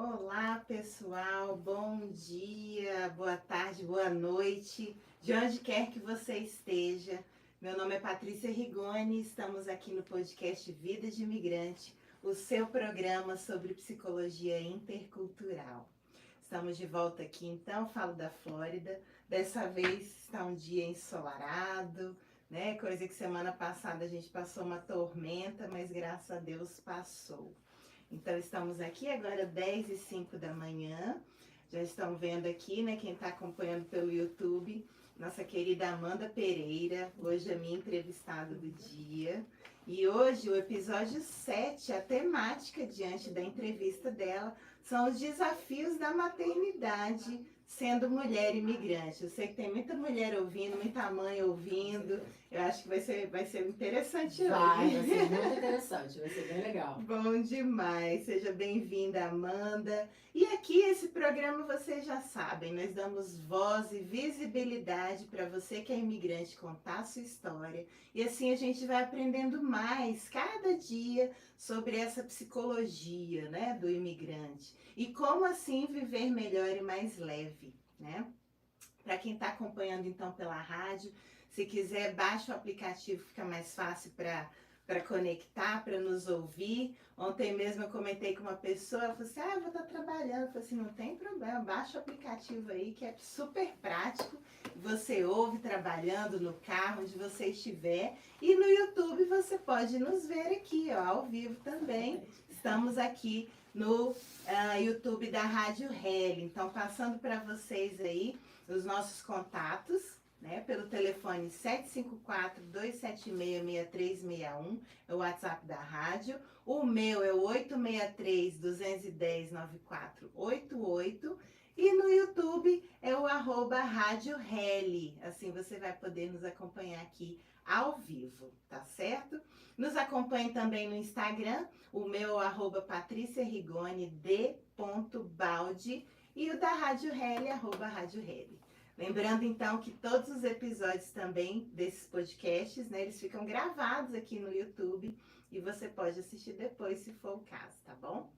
Olá, pessoal, bom dia, boa tarde, boa noite, de onde quer que você esteja. Meu nome é Patrícia Rigoni, estamos aqui no podcast Vida de Imigrante, o seu programa sobre psicologia intercultural. Estamos de volta aqui, então, falo da Flórida. Dessa vez está um dia ensolarado, né? Coisa que semana passada a gente passou uma tormenta, mas graças a Deus passou. Então, estamos aqui agora 10h05 da manhã. Já estão vendo aqui, né? Quem está acompanhando pelo YouTube, nossa querida Amanda Pereira, hoje a minha entrevistada do dia. E hoje, o episódio 7, a temática diante da entrevista dela, são os desafios da maternidade sendo mulher imigrante. Eu sei que tem muita mulher ouvindo, muita mãe ouvindo. Eu acho que vai ser interessante hoje. Vai ser muito interessante, vai ser bem legal. Bom demais, seja bem-vinda, Amanda. E aqui, esse programa, vocês já sabem, nós damos voz e visibilidade para você que é imigrante contar a sua história. E assim a gente vai aprendendo mais cada dia sobre essa psicologia, né, do imigrante. E como assim viver melhor e mais leve, né? Para quem está acompanhando então pela rádio, se quiser, baixa o aplicativo, fica mais fácil para conectar, para nos ouvir. Ontem mesmo eu comentei com uma pessoa, ela falou assim, eu vou estar trabalhando. Eu falei assim, não tem problema, baixa o aplicativo aí, que é super prático. Você ouve trabalhando no carro, onde você estiver. E no YouTube você pode nos ver aqui, ó, ao vivo também. Estamos aqui no YouTube da Rádio Heli. Então, passando para vocês aí os nossos contatos, né, pelo telefone 754-276-6361, é o WhatsApp da rádio. O meu é o 863-210-9488. E no YouTube é o @Rádio Heli. Assim você vai poder nos acompanhar aqui ao vivo, tá certo? Nos acompanhe também no Instagram, o meu @patriciarigoni_d.baldi e o da Rádio Heli, @Rádio Heli. Lembrando então que todos os episódios também desses podcasts, né, eles ficam gravados aqui no YouTube e você pode assistir depois se for o caso, tá bom?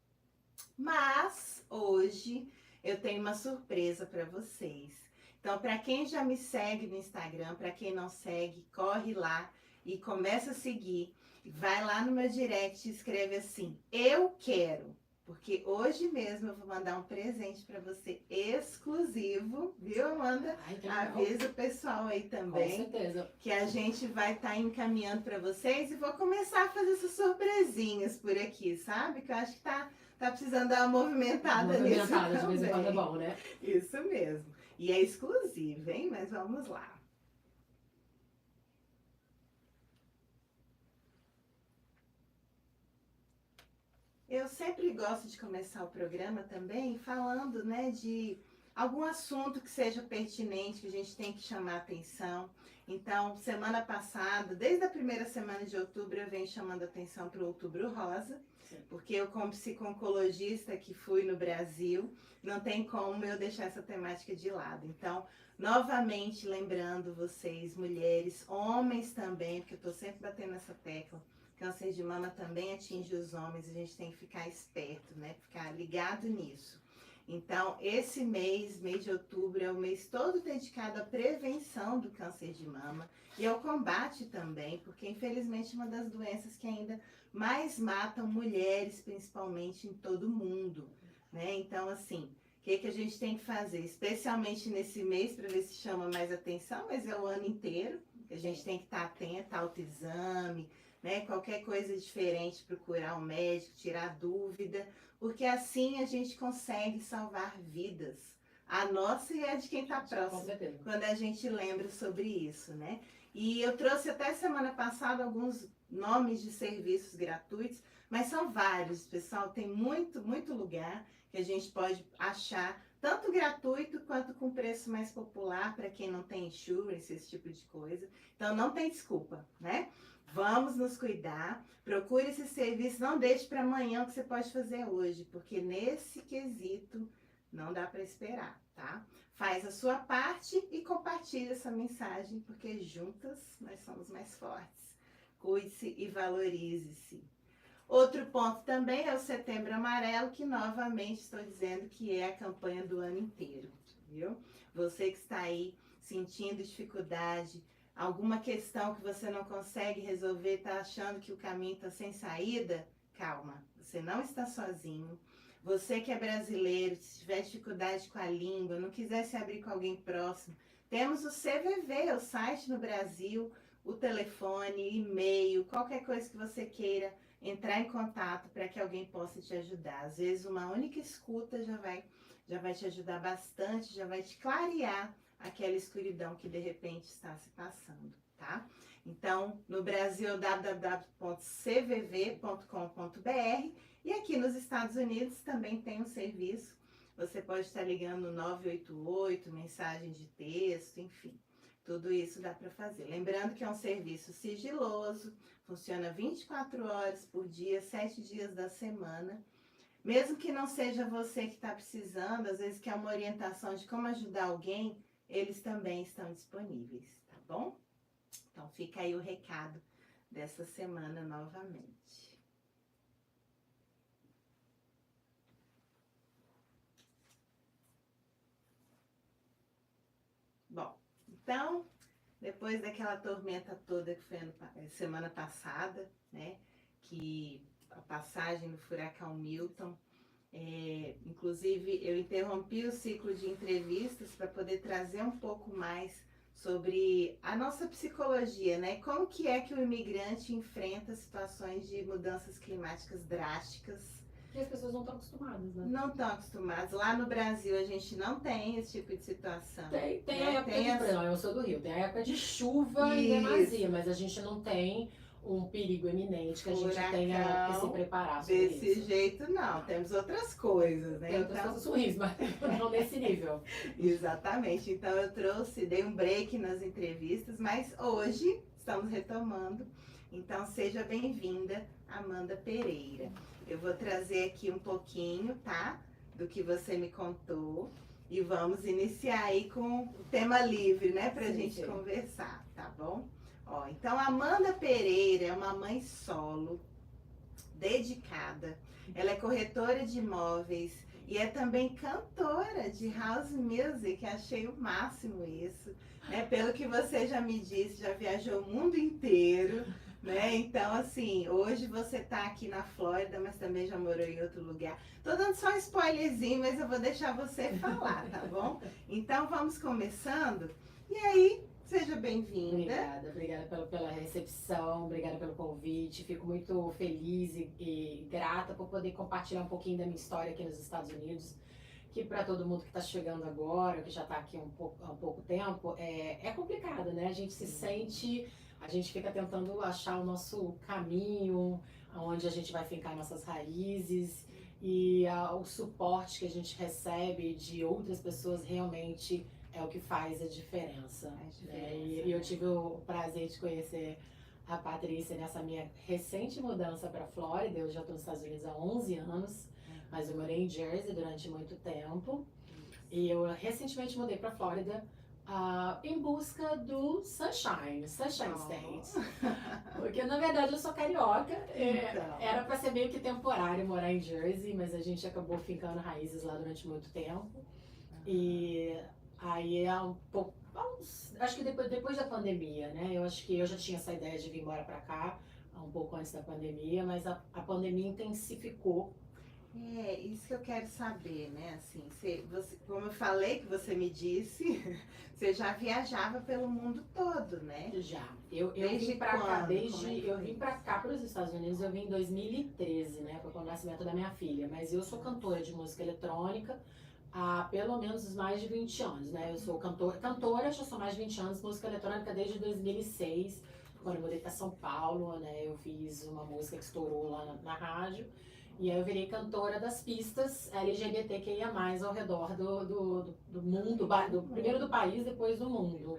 Mas hoje eu tenho uma surpresa para vocês. Então, para quem já me segue no Instagram, para quem não segue, corre lá e começa a seguir. Vai lá no meu direct e escreve assim, eu quero. Porque hoje mesmo eu vou mandar um presente para você exclusivo, viu, Amanda? Avisa o pessoal aí também. Com certeza. Que a gente vai estar encaminhando para vocês e vou começar a fazer essas surpresinhas por aqui, sabe? Que eu acho que tá precisando dar uma movimentada nisso de vez em quando é bom, né? Isso mesmo. E é exclusivo, hein? Mas vamos lá. Eu sempre gosto de começar o programa também falando, né, de algum assunto que seja pertinente, que a gente tem que chamar a atenção. Então, semana passada, desde a primeira semana de outubro, eu venho chamando a atenção para o Outubro Rosa, porque eu, como psico-oncologista que fui no Brasil, não tem como eu deixar essa temática de lado. Então, novamente lembrando vocês, mulheres, homens também, porque eu estou sempre batendo essa tecla, câncer de mama também atinge os homens, a gente tem que ficar esperto, né? Ficar ligado nisso. Então, esse mês de outubro, é o mês todo dedicado à prevenção do câncer de mama e ao combate também, porque infelizmente é uma das doenças que ainda mais matam mulheres, principalmente em todo o mundo, né? Então, assim, o que a gente tem que fazer? Especialmente nesse mês, para ver se chama mais atenção, mas é o ano inteiro, que a gente tem que estar atento ao autoexame, né? Qualquer coisa diferente, procurar um médico, tirar dúvida, porque assim a gente consegue salvar vidas. A nossa e a de quem está próximo, quando a gente lembra sobre isso, né? E eu trouxe até semana passada alguns nomes de serviços gratuitos, mas são vários, pessoal, tem muito lugar que a gente pode achar, tanto gratuito quanto com preço mais popular para quem não tem insurance, esse tipo de coisa. Então não tem desculpa, né? Vamos nos cuidar, procure esse serviço, não deixe para amanhã o que você pode fazer hoje, porque nesse quesito não dá para esperar, tá? Faz a sua parte e compartilha essa mensagem, porque juntas nós somos mais fortes. Cuide-se e valorize-se. Outro ponto também é o Setembro Amarelo, que novamente estou dizendo que é a campanha do ano inteiro, viu? Você que está aí sentindo dificuldade, alguma questão que você não consegue resolver, está achando que o caminho está sem saída, calma, você não está sozinho. Você que é brasileiro, se tiver dificuldade com a língua, não quiser se abrir com alguém próximo, temos o CVV, o site no Brasil, o telefone, e-mail, qualquer coisa que você queira entrar em contato para que alguém possa te ajudar. Às vezes uma única escuta já vai te ajudar bastante, já vai te clarear aquela escuridão que de repente está se passando, tá? Então, no Brasil, www.cvv.com.br, e aqui nos Estados Unidos também tem um serviço. Você pode estar ligando no 988, mensagem de texto, enfim. Tudo isso dá para fazer. Lembrando que é um serviço sigiloso, funciona 24 horas por dia, 7 dias da semana. Mesmo que não seja você que está precisando, às vezes quer uma orientação de como ajudar alguém, eles também estão disponíveis, tá bom? Então fica aí o recado dessa semana novamente. Bom, então, depois daquela tormenta toda que foi semana passada, né? Que a passagem do furacão Milton, inclusive eu interrompi o ciclo de entrevistas para poder trazer um pouco mais sobre a nossa psicologia, né? Como que é que o imigrante enfrenta situações de mudanças climáticas drásticas. Que as pessoas não estão acostumadas, né? Não estão acostumadas. Lá no Brasil a gente não tem esse tipo de situação. Tem né? a época de verão, eu sou do Rio, tem a época de chuva e demasia, mas a gente não tem um perigo eminente que a gente tenha que se preparar sobre desse isso. jeito não, temos outras coisas, né? Tem outras coisas ruins, mas não nesse nível. Exatamente, então eu dei um break nas entrevistas, mas hoje estamos retomando, então seja bem-vinda, Amanda Pereira. Eu vou trazer aqui um pouquinho, tá, do que você me contou e vamos iniciar aí com o tema livre, né, pra gente conversar, tá bom? Ó, então, Amanda Pereira é uma mãe solo, dedicada. Ela é corretora de imóveis e é também cantora de house music. Achei o máximo isso, né? Pelo que você já me disse, já viajou o mundo inteiro, né? Então, assim, hoje você tá aqui na Flórida, mas também já morou em outro lugar. Tô dando só um spoilerzinho, mas eu vou deixar você falar, tá bom? Então, vamos começando. E aí, seja bem-vinda. Obrigada pela recepção, obrigada pelo convite. Fico muito feliz e grata por poder compartilhar um pouquinho da minha história aqui nos Estados Unidos, que para todo mundo que está chegando agora, que já está aqui há um pouco tempo, é complicado, né? A gente se sente, a gente fica tentando achar o nosso caminho, onde a gente vai fincar nossas raízes, e o suporte que a gente recebe de outras pessoas realmente é o que faz a diferença. Né? E eu tive o prazer de conhecer a Patrícia nessa minha recente mudança para a Flórida. Eu já estou nos Estados Unidos há 11 anos, mas eu morei em Jersey durante muito tempo. E eu recentemente mudei para a Flórida em busca do Sunshine State. Porque na verdade eu sou carioca, era para ser meio que temporário morar em Jersey, mas a gente acabou fincando raízes lá durante muito tempo. E aí é um pouco, acho que depois da pandemia, né? Eu acho que eu já tinha essa ideia de vir embora pra cá, um pouco antes da pandemia, mas a pandemia intensificou. Isso que eu quero saber, né? Assim, você, como eu falei que você me disse, você já viajava pelo mundo todo, né? Já. Eu vim pra cá eu vim pra cá, para os Estados Unidos, eu vim em 2013, né? Foi com o nascimento da minha filha. Mas eu sou cantora de música eletrônica há pelo menos mais de 20 anos, né? Eu sou cantora já sou mais de 20 anos, música eletrônica desde 2006, quando eu mudei para São Paulo, né? Eu fiz uma música que estourou lá na rádio, e aí eu virei cantora das pistas LGBTQIA+, ao redor do mundo, primeiro do país, depois do mundo.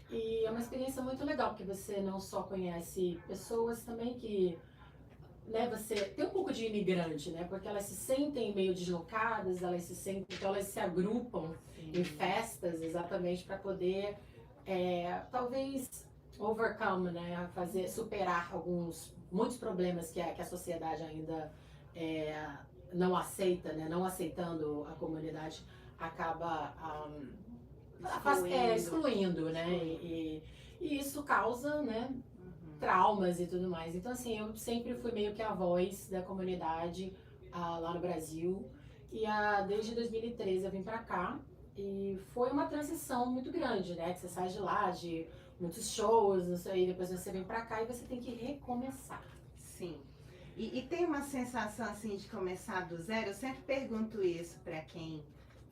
E é uma experiência muito legal, porque você não só conhece pessoas também que, né, você tem um pouco de imigrante, né, porque elas se sentem meio deslocadas, então elas se agrupam em festas exatamente para poder talvez overcome, né, superar alguns muitos problemas que a sociedade ainda não aceita, né? Não aceitando a comunidade, acaba excluindo, né? E isso causa, né, traumas e tudo mais. Então, assim, eu sempre fui meio que a voz da comunidade lá no Brasil. E desde 2013 eu vim pra cá. E foi uma transição muito grande, né? Que você sai de lá, de muitos shows, não sei, depois você vem pra cá e você tem que recomeçar. Sim. E tem uma sensação, assim, de começar do zero? Eu sempre pergunto isso pra quem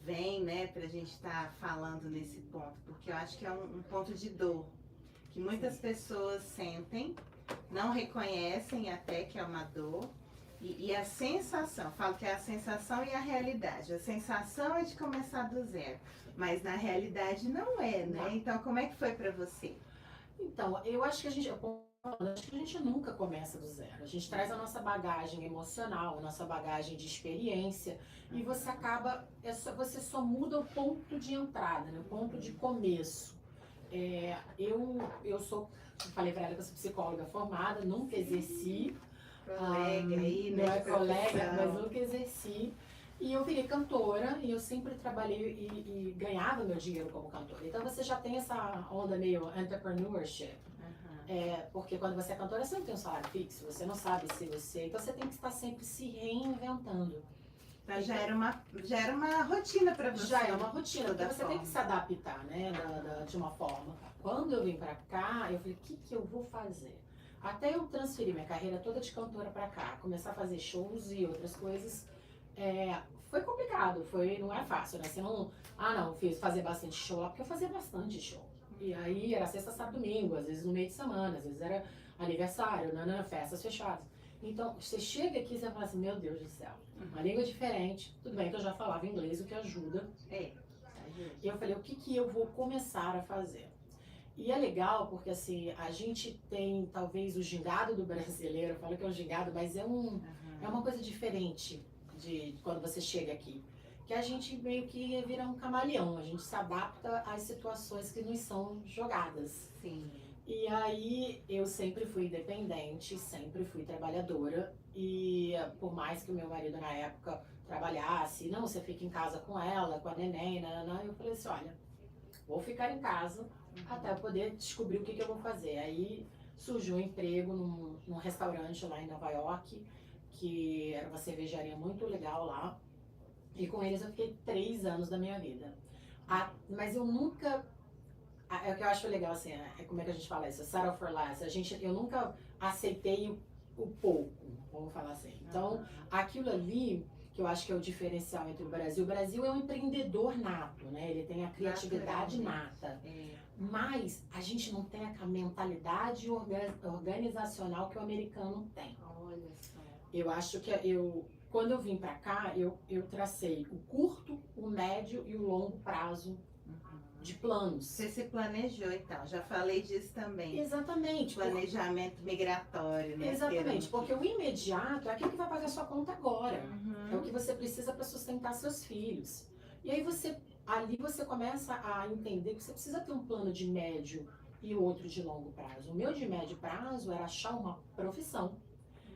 vem, né? Pra gente estar falando nesse ponto. Porque eu acho que é um ponto de dor. Que muitas pessoas sentem, não reconhecem até que é uma dor. E a sensação, falo que é a sensação e a realidade. A sensação é de começar do zero, mas na realidade não é, né? Não. Então, como é que foi para você? Então, eu acho que a gente nunca começa do zero. A gente traz a nossa bagagem emocional, a nossa bagagem de experiência, e você acaba, você só muda o ponto de entrada, né? O ponto de começo. Eu falei para ela que eu sou psicóloga formada, nunca exerci. Colega aí, né? Não é colega, mas nunca exerci. E eu virei cantora e eu sempre trabalhei e ganhava meu dinheiro como cantora. Então você já tem essa onda meio entrepreneurship. Porque quando você é cantora, você não tem um salário fixo, você não sabe se você... Então você tem que estar sempre se reinventando. Então, já era uma rotina para você. Já é uma rotina, porque você tem que se adaptar, né, de uma forma. Quando eu vim pra cá, eu falei, o que eu vou fazer? Até eu transferir minha carreira toda de cantora pra cá, começar a fazer shows e outras coisas, foi complicado, não é fácil, né? Você não, fiz fazer bastante show lá, porque eu fazia bastante show. E aí era sexta, sábado, domingo, às vezes no meio de semana, às vezes era aniversário, festas fechadas. Então, você chega aqui e você fala assim, meu Deus do céu, uma língua diferente, tudo bem que eu já falava inglês, o que ajuda. E eu falei, o que eu vou começar a fazer? E é legal porque, assim, a gente tem, talvez, o gingado do brasileiro, eu falo que é um gingado, mas é uma coisa diferente de quando você chega aqui. Que a gente meio que vira um camaleão, a gente se adapta às situações que nos são jogadas. Sim. E aí, eu sempre fui independente, sempre fui trabalhadora. E por mais que o meu marido, na época, trabalhasse, não, você fica em casa com ela, com a neném, eu falei assim, olha, vou ficar em casa até eu poder descobrir o que eu vou fazer. Aí surgiu um emprego num restaurante lá em Nova York, que era uma cervejaria muito legal lá. E com eles eu fiquei 3 anos da minha vida. Mas eu nunca... É o que eu acho legal, assim, como é que a gente fala isso? Settle for less. Eu nunca aceitei o pouco, vamos falar assim. Então, aquilo ali, que eu acho que é o diferencial entre o Brasil. O Brasil é um empreendedor nato, né? Ele tem a criatividade nata. Mas a gente não tem a mentalidade organizacional que o americano tem. Olha só. Eu acho que quando eu vim pra cá, eu tracei o curto, o médio e o longo prazo de planos. Você se planejou, então. Já falei disso também. Exatamente. Planejamento migratório, né? Exatamente, porque o imediato é aquilo que vai pagar sua conta agora. É o que você precisa para sustentar seus filhos. E aí ali você começa a entender que você precisa ter um plano de médio e outro de longo prazo. O meu de médio prazo era achar uma profissão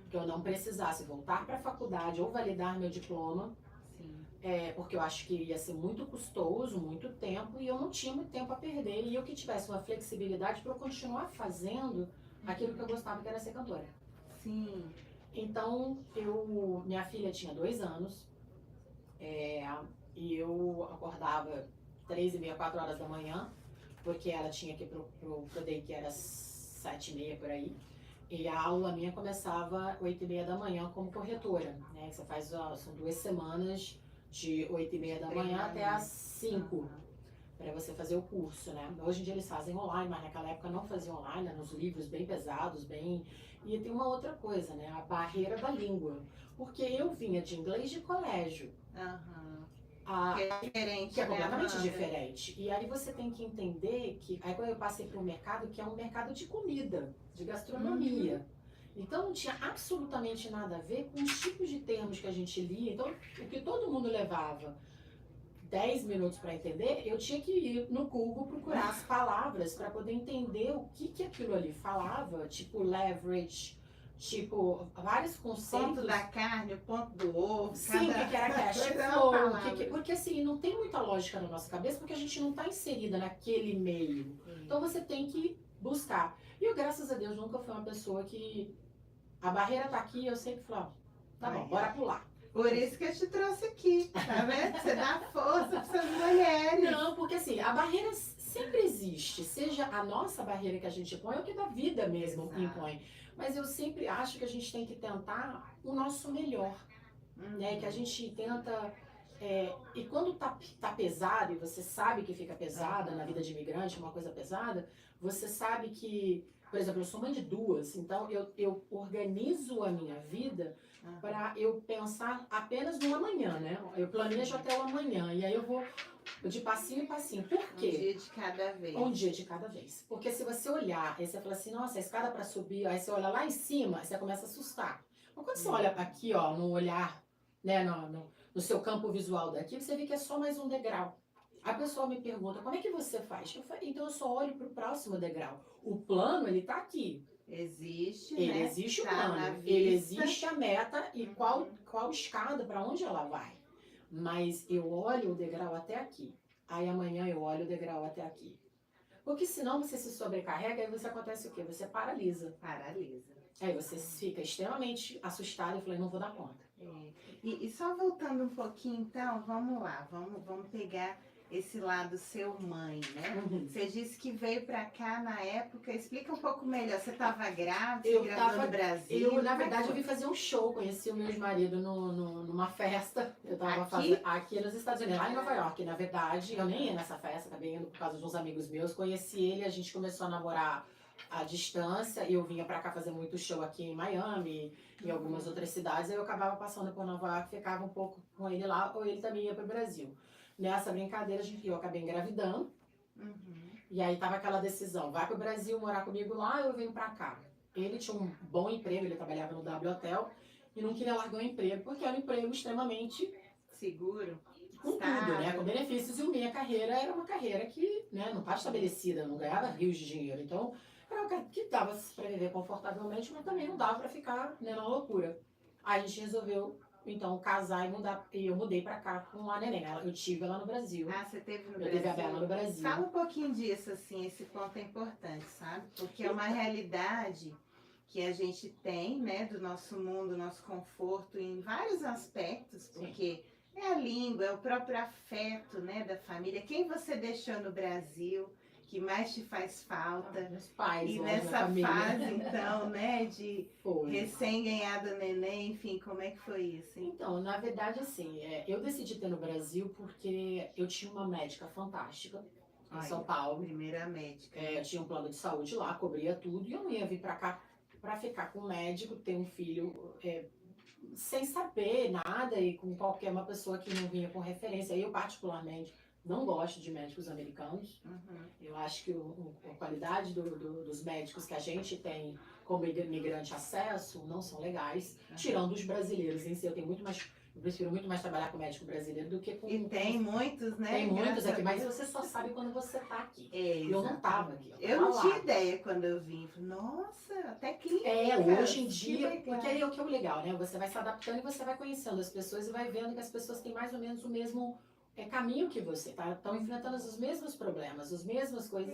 que eu não precisasse voltar para a faculdade ou validar meu diploma. Porque eu acho que ia ser muito custoso, muito tempo, e eu não tinha muito tempo a perder, e eu que tivesse uma flexibilidade para eu continuar fazendo aquilo que eu gostava, que era ser cantora. Sim. Então, minha filha tinha 2 anos, e eu acordava 3h30, 4 horas da manhã, porque ela tinha que ir pro daycare às 7h30 por aí. E a aula minha começava 8h30 da manhã como corretora, né? Você faz, são 2 semanas de 8h30 da manhã até às 5 para você fazer o curso, né? Hoje em dia eles fazem online, mas naquela época não faziam online, nos livros bem pesados, E tem uma outra coisa, né? A barreira da língua. Porque eu vinha de inglês de colégio. Que é diferente. Que é completamente diferente. E aí você tem que entender que... Aí quando eu passei para um mercado que é um mercado de comida, de gastronomia. Então não tinha absolutamente nada a ver com os tipos de termos que a gente lia. Então, o que todo mundo levava 10 minutos para entender, eu tinha que ir no Google procurar as palavras para poder entender o que aquilo ali falava, tipo leverage, Tipo, vários O conceitos. ponto da carne, o ponto do ovo. Sim, o que era cash coisa é uma flow, palavra. porque assim, não tem muita lógica na nossa cabeça, porque a gente não está inserida naquele meio. Então você tem que buscar. E eu, graças a Deus, nunca fui uma pessoa que a barreira tá aqui, eu sempre falo, ó, tá bom, bora pular. Por isso que eu te trouxe aqui, tá vendo? Você dá força para essas mulheres. Não, porque assim, a barreira sempre existe, seja a nossa barreira que a gente põe ou que da vida mesmo Exato. impõe. Mas eu sempre acho que a gente tem que tentar o nosso melhor, né? Que a gente tenta. E quando tá pesado, e você sabe que fica pesada na vida de imigrante, uma coisa pesada, você sabe que, por exemplo, eu sou mãe de duas, então eu organizo a minha vida para eu pensar apenas no amanhã, né? Eu planejo até o amanhã, e aí eu vou de passinho em passinho. Por quê? Um dia de cada vez. Um dia de cada vez. Porque se você olhar, aí você fala assim, nossa, a escada para subir, aí você olha lá em cima, aí você começa a assustar. Mas quando você olha aqui, ó, no olhar, né, no seu campo visual daqui, você vê que é só mais um degrau. A pessoa me pergunta, como é que você faz? Eu falei, então eu só olho para o próximo degrau. O plano, ele tá aqui. Existe, Ele né? existe o Tá plano, na ele vista. existe a meta e qual escada, para onde ela vai. Mas eu olho o degrau até aqui. Aí amanhã eu olho o degrau até aqui. Porque senão você se sobrecarrega e você acontece o quê? Você paralisa. Paralisa. Aí você fica extremamente assustado e fala, não vou dar conta. E só voltando um pouquinho, então, vamos lá, vamos pegar esse lado seu mãe, né? Você disse que veio pra cá na época, explica um pouco melhor, você estava grávida, você gravou no Brasil? Na verdade, eu vim fazer um show, conheci o meu ex-marido numa festa, eu tava Aqui? fazendo aqui nos Estados Unidos, lá em Nova York, na verdade, eu nem ia nessa festa, acabei indo por causa de uns amigos meus, conheci ele, a gente começou a namorar à distância, e eu vinha pra cá fazer muito show aqui em Miami, em algumas outras cidades, aí eu acabava passando por Nova York, ficava um pouco com ele lá, ou ele também ia pro Brasil. Nessa brincadeira, eu acabei engravidando. E aí tava aquela decisão, vai pro Brasil morar comigo lá ou eu venho pra cá? Ele tinha um bom emprego, ele trabalhava no W Hotel e não queria largar o emprego, porque era um emprego extremamente seguro, com tudo, né? Com benefícios, e a minha carreira era uma carreira que, né, não estava estabelecida, não ganhava rios de dinheiro. Então, era uma carreira que dava para viver confortavelmente, mas também não dava para ficar, né, na loucura. Aí a gente resolveu então casar e mudar, e eu mudei pra cá com a neném. Eu tive ela no Brasil. Ah, você teve no Brasil? Eu tive a Bela no Brasil. Fala um pouquinho disso, assim, esse ponto é importante, sabe? Porque é uma realidade que a gente tem, né, do nosso mundo, nosso conforto em vários aspectos, porque é a língua, é o próprio afeto, né, da família. Quem você deixou no Brasil que mais te faz falta? Meus pais, e né, nessa fase, então, né, de recém-ganhada neném, enfim, como é que foi isso? Hein? Então, na verdade, assim, eu decidi ter no Brasil porque eu tinha uma médica fantástica em São Paulo. Primeira médica. Eu tinha um plano de saúde lá, cobria tudo, e eu não ia vir pra cá pra ficar com um médico, ter um filho sem saber nada e com qualquer uma pessoa que não vinha com referência. Eu, particularmente, não gosto de médicos americanos. Eu acho que a qualidade dos médicos que a gente tem como imigrante acesso não são legais, tirando os brasileiros em si. Eu prefiro muito mais trabalhar com médico brasileiro do que com... E tem muitos, né? Tem muitos aqui, mas você só sabe quando você tá aqui. Eu não tava aqui. Eu não tinha ideia quando eu vim. Nossa, até clínica. Hoje em dia, porque aí é o que é o legal, né? Você vai se adaptando e você vai conhecendo as pessoas e vai vendo que as pessoas têm mais ou menos o mesmo caminho que você, tá? Estão enfrentando os mesmos problemas, as mesmas coisas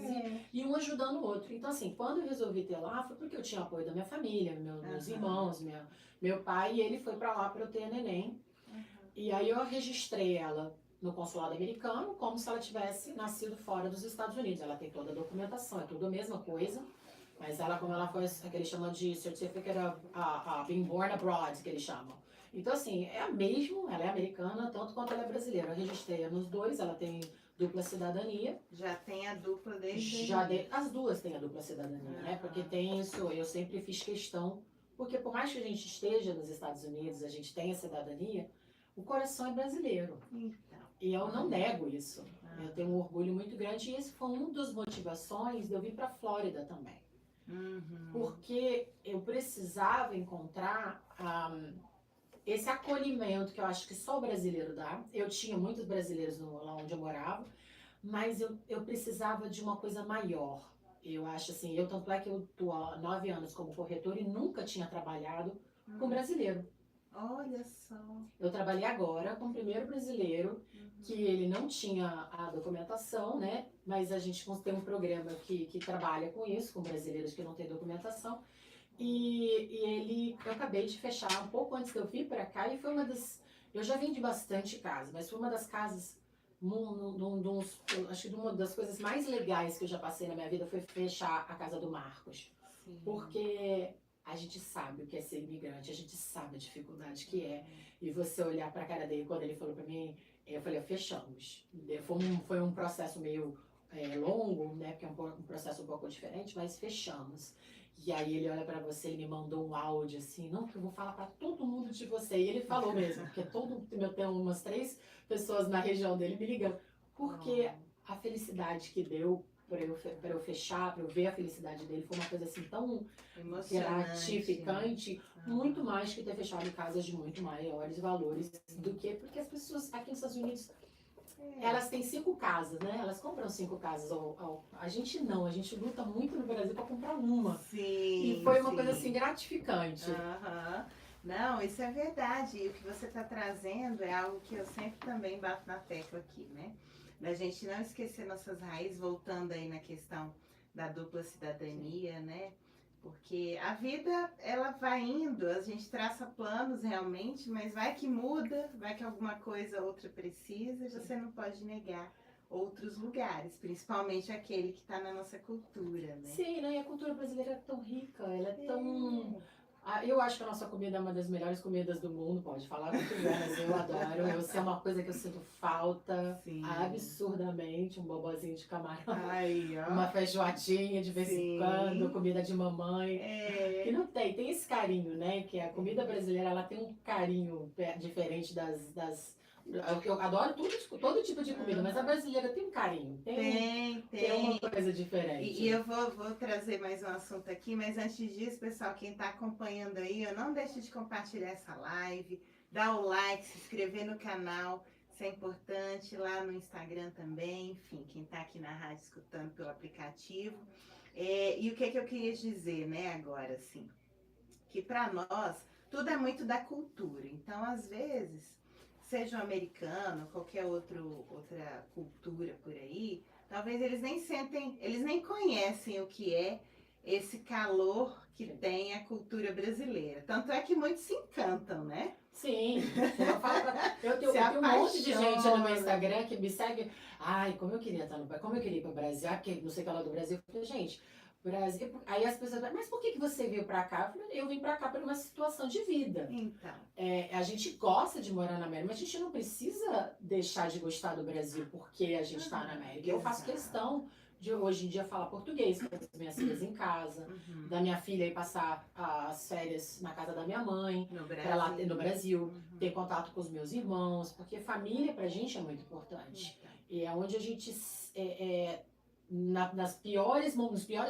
e um ajudando o outro. Então, assim, quando eu resolvi ter lá, foi porque eu tinha apoio da minha família, meus irmãos, meu pai, e ele foi pra lá pra eu ter a neném. E aí eu registrei ela no consulado americano como se ela tivesse nascido fora dos Estados Unidos. Ela tem toda a documentação, é tudo a mesma coisa. Mas ela, como ela foi, que eles chamam de Certificate of Being Born Abroad, que eles chamam. Então, assim, ela é americana, tanto quanto ela é brasileira. Eu registrei nos dois, ela tem dupla cidadania. Já tem a dupla desde... As duas têm a dupla cidadania, né? Porque tem isso, eu sempre fiz questão, porque por mais que a gente esteja nos Estados Unidos, a gente tenha cidadania, o coração é brasileiro. Então. E eu não nego isso. Eu tenho um orgulho muito grande e isso foi uma das motivações de eu vir para a Flórida também. Porque eu precisava encontrar esse acolhimento que eu acho que só o brasileiro dá. Eu tinha muitos brasileiros lá onde eu morava, mas eu precisava de uma coisa maior. Eu acho assim, tanto é que eu tô há 9 anos como corretora e nunca tinha trabalhado com Hum, brasileiro. olha só. Eu trabalhei agora com o primeiro brasileiro que ele não tinha a documentação, né? Mas a gente tem um programa que trabalha com isso, com brasileiros que não têm documentação. Eu acabei de fechar um pouco antes de eu vir para cá e foi uma das. Eu já vim de bastante casa, mas foi uma das casas. Acho que uma das coisas mais legais que eu já passei na minha vida foi fechar a casa do Marcos. Sim. Porque a gente sabe o que é ser imigrante, a gente sabe a dificuldade que é. E você olhar para a cara dele, quando ele falou para mim, eu falei, fechamos. Foi um processo meio longo, né? Porque é um processo um pouco diferente, mas fechamos. E aí ele olha pra você, ele me mandou um áudio assim, não, que eu vou falar pra todo mundo de você. E ele falou mesmo, porque tem umas 3 pessoas na região dele me ligando. Porque a felicidade que deu pra eu fechar, pra eu ver a felicidade dele, foi uma coisa assim tão gratificante, muito mais que ter fechado casas de muito maiores valores do que, porque as pessoas aqui nos Estados Unidos elas têm 5 casas, né? Elas compram 5 casas. A gente não, a gente luta muito no Brasil para comprar uma. Sim. E foi uma coisa assim gratificante. Não, isso é verdade. E o que você está trazendo é algo que eu sempre também bato na tecla aqui, né? Da gente não esquecer nossas raízes, voltando aí na questão da dupla cidadania, né? Porque a vida, ela vai indo, a gente traça planos realmente, mas vai que muda, vai que alguma coisa outra precisa, e você não pode negar outros lugares, principalmente aquele que está na nossa cultura, né? Sim, né? E a cultura brasileira é tão rica, ela é tão... Eu acho que a nossa comida é uma das melhores comidas do mundo, pode falar o que quiser, mas eu adoro. Isso é uma coisa que eu sinto falta absurdamente, um bobozinho de camarão, uma feijoadinha de vez em quando, comida de mamãe. Que não tem esse carinho, né? Que a comida brasileira, ela tem um carinho diferente das eu adoro todo tipo de comida, mas a brasileira tem um carinho, tem uma coisa diferente. E eu vou trazer mais um assunto aqui, mas antes disso, pessoal, quem está acompanhando aí, não deixe de compartilhar essa live, dar o like, se inscrever no canal, isso é importante, lá no Instagram também, enfim, quem está aqui na rádio escutando pelo aplicativo. E o que eu queria dizer, né, agora, assim, que para nós, tudo é muito da cultura, então, às vezes, seja um americano, qualquer outra cultura por aí, talvez eles nem sentem, eles nem conhecem o que é esse calor que tem a cultura brasileira. Tanto é que muitos se encantam, né? Sim, eu tenho um monte de gente no meu Instagram que me segue. Ai, como eu queria estar no Brasil, como eu queria ir para o Brasil, porque não sei o que lá do Brasil. Eu falei, gente, Brasil. Aí as pessoas falam, mas por que você veio para cá? Eu falei, eu vim para cá por uma situação de vida. Então. A gente gosta de morar na América, mas a gente não precisa deixar de gostar do Brasil porque a gente está na América. Eu faço questão de hoje em dia falar português com as minhas filhas em casa, da minha filha ir passar as férias na casa da minha mãe, no Brasil, ter contato com os meus irmãos, porque família pra gente é muito importante. E é onde a gente, nos piores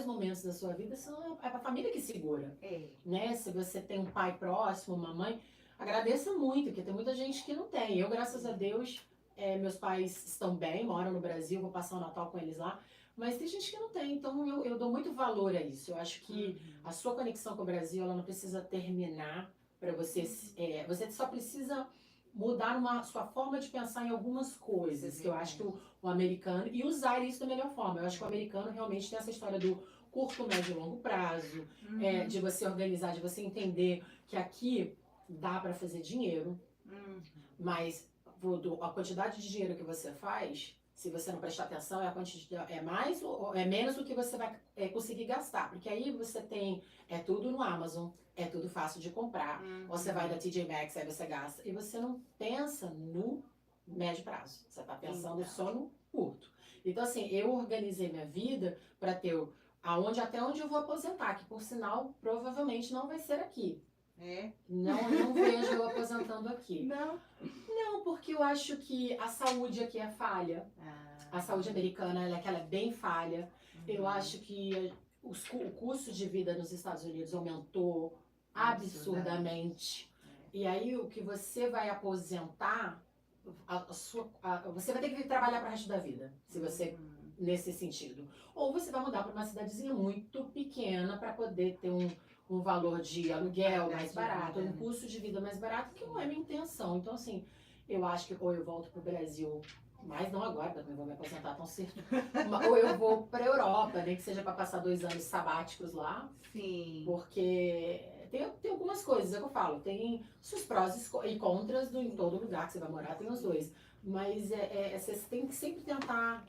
momentos da sua vida, é a família que segura. Né? Se você tem um pai próximo, uma mãe, agradeça muito, porque tem muita gente que não tem. Eu, graças a Deus, meus pais estão bem, moram no Brasil, vou passar o Natal com eles lá. Mas tem gente que não tem, então eu dou muito valor a isso. Eu acho que a sua conexão com o Brasil, ela não precisa terminar para você. Você só precisa mudar sua forma de pensar em algumas coisas, que eu acho que o americano, e usar isso da melhor forma. Eu acho que o americano realmente tem essa história do curto, médio e longo prazo, de você organizar, de você entender que aqui dá para fazer dinheiro, mas a quantidade de dinheiro que você faz, se você não prestar atenção, é menos do que você vai conseguir gastar. Porque aí você tem, tudo no Amazon, é tudo fácil de comprar. Você vai da TJ Maxx, aí você gasta. E você não pensa no médio prazo. Você está pensando só no curto. Então, assim, eu organizei minha vida para ter até onde eu vou aposentar, que por sinal, provavelmente não vai ser aqui. Não vejo eu aposentando aqui. Não, porque eu acho que a saúde aqui é falha. A saúde americana, ela é bem falha. Eu acho que o custo de vida nos Estados Unidos aumentou absurdamente. E aí, o que você vai aposentar, você vai ter que trabalhar para o resto da vida. Se você nesse sentido. Ou você vai mudar para uma cidadezinha muito pequena para poder ter um valor de aluguel mais barato, um custo de vida mais barato, que não é minha intenção. Então, assim, eu acho que ou eu volto para o Brasil, mas não agora, porque eu não vou me aposentar tão cedo, ou eu vou para a Europa, nem que seja para passar 2 anos sabáticos lá. Sim. Porque tem algumas coisas, é o que eu falo, tem seus prós e contras em todo lugar que você vai morar, tem os dois. Mas você tem que sempre tentar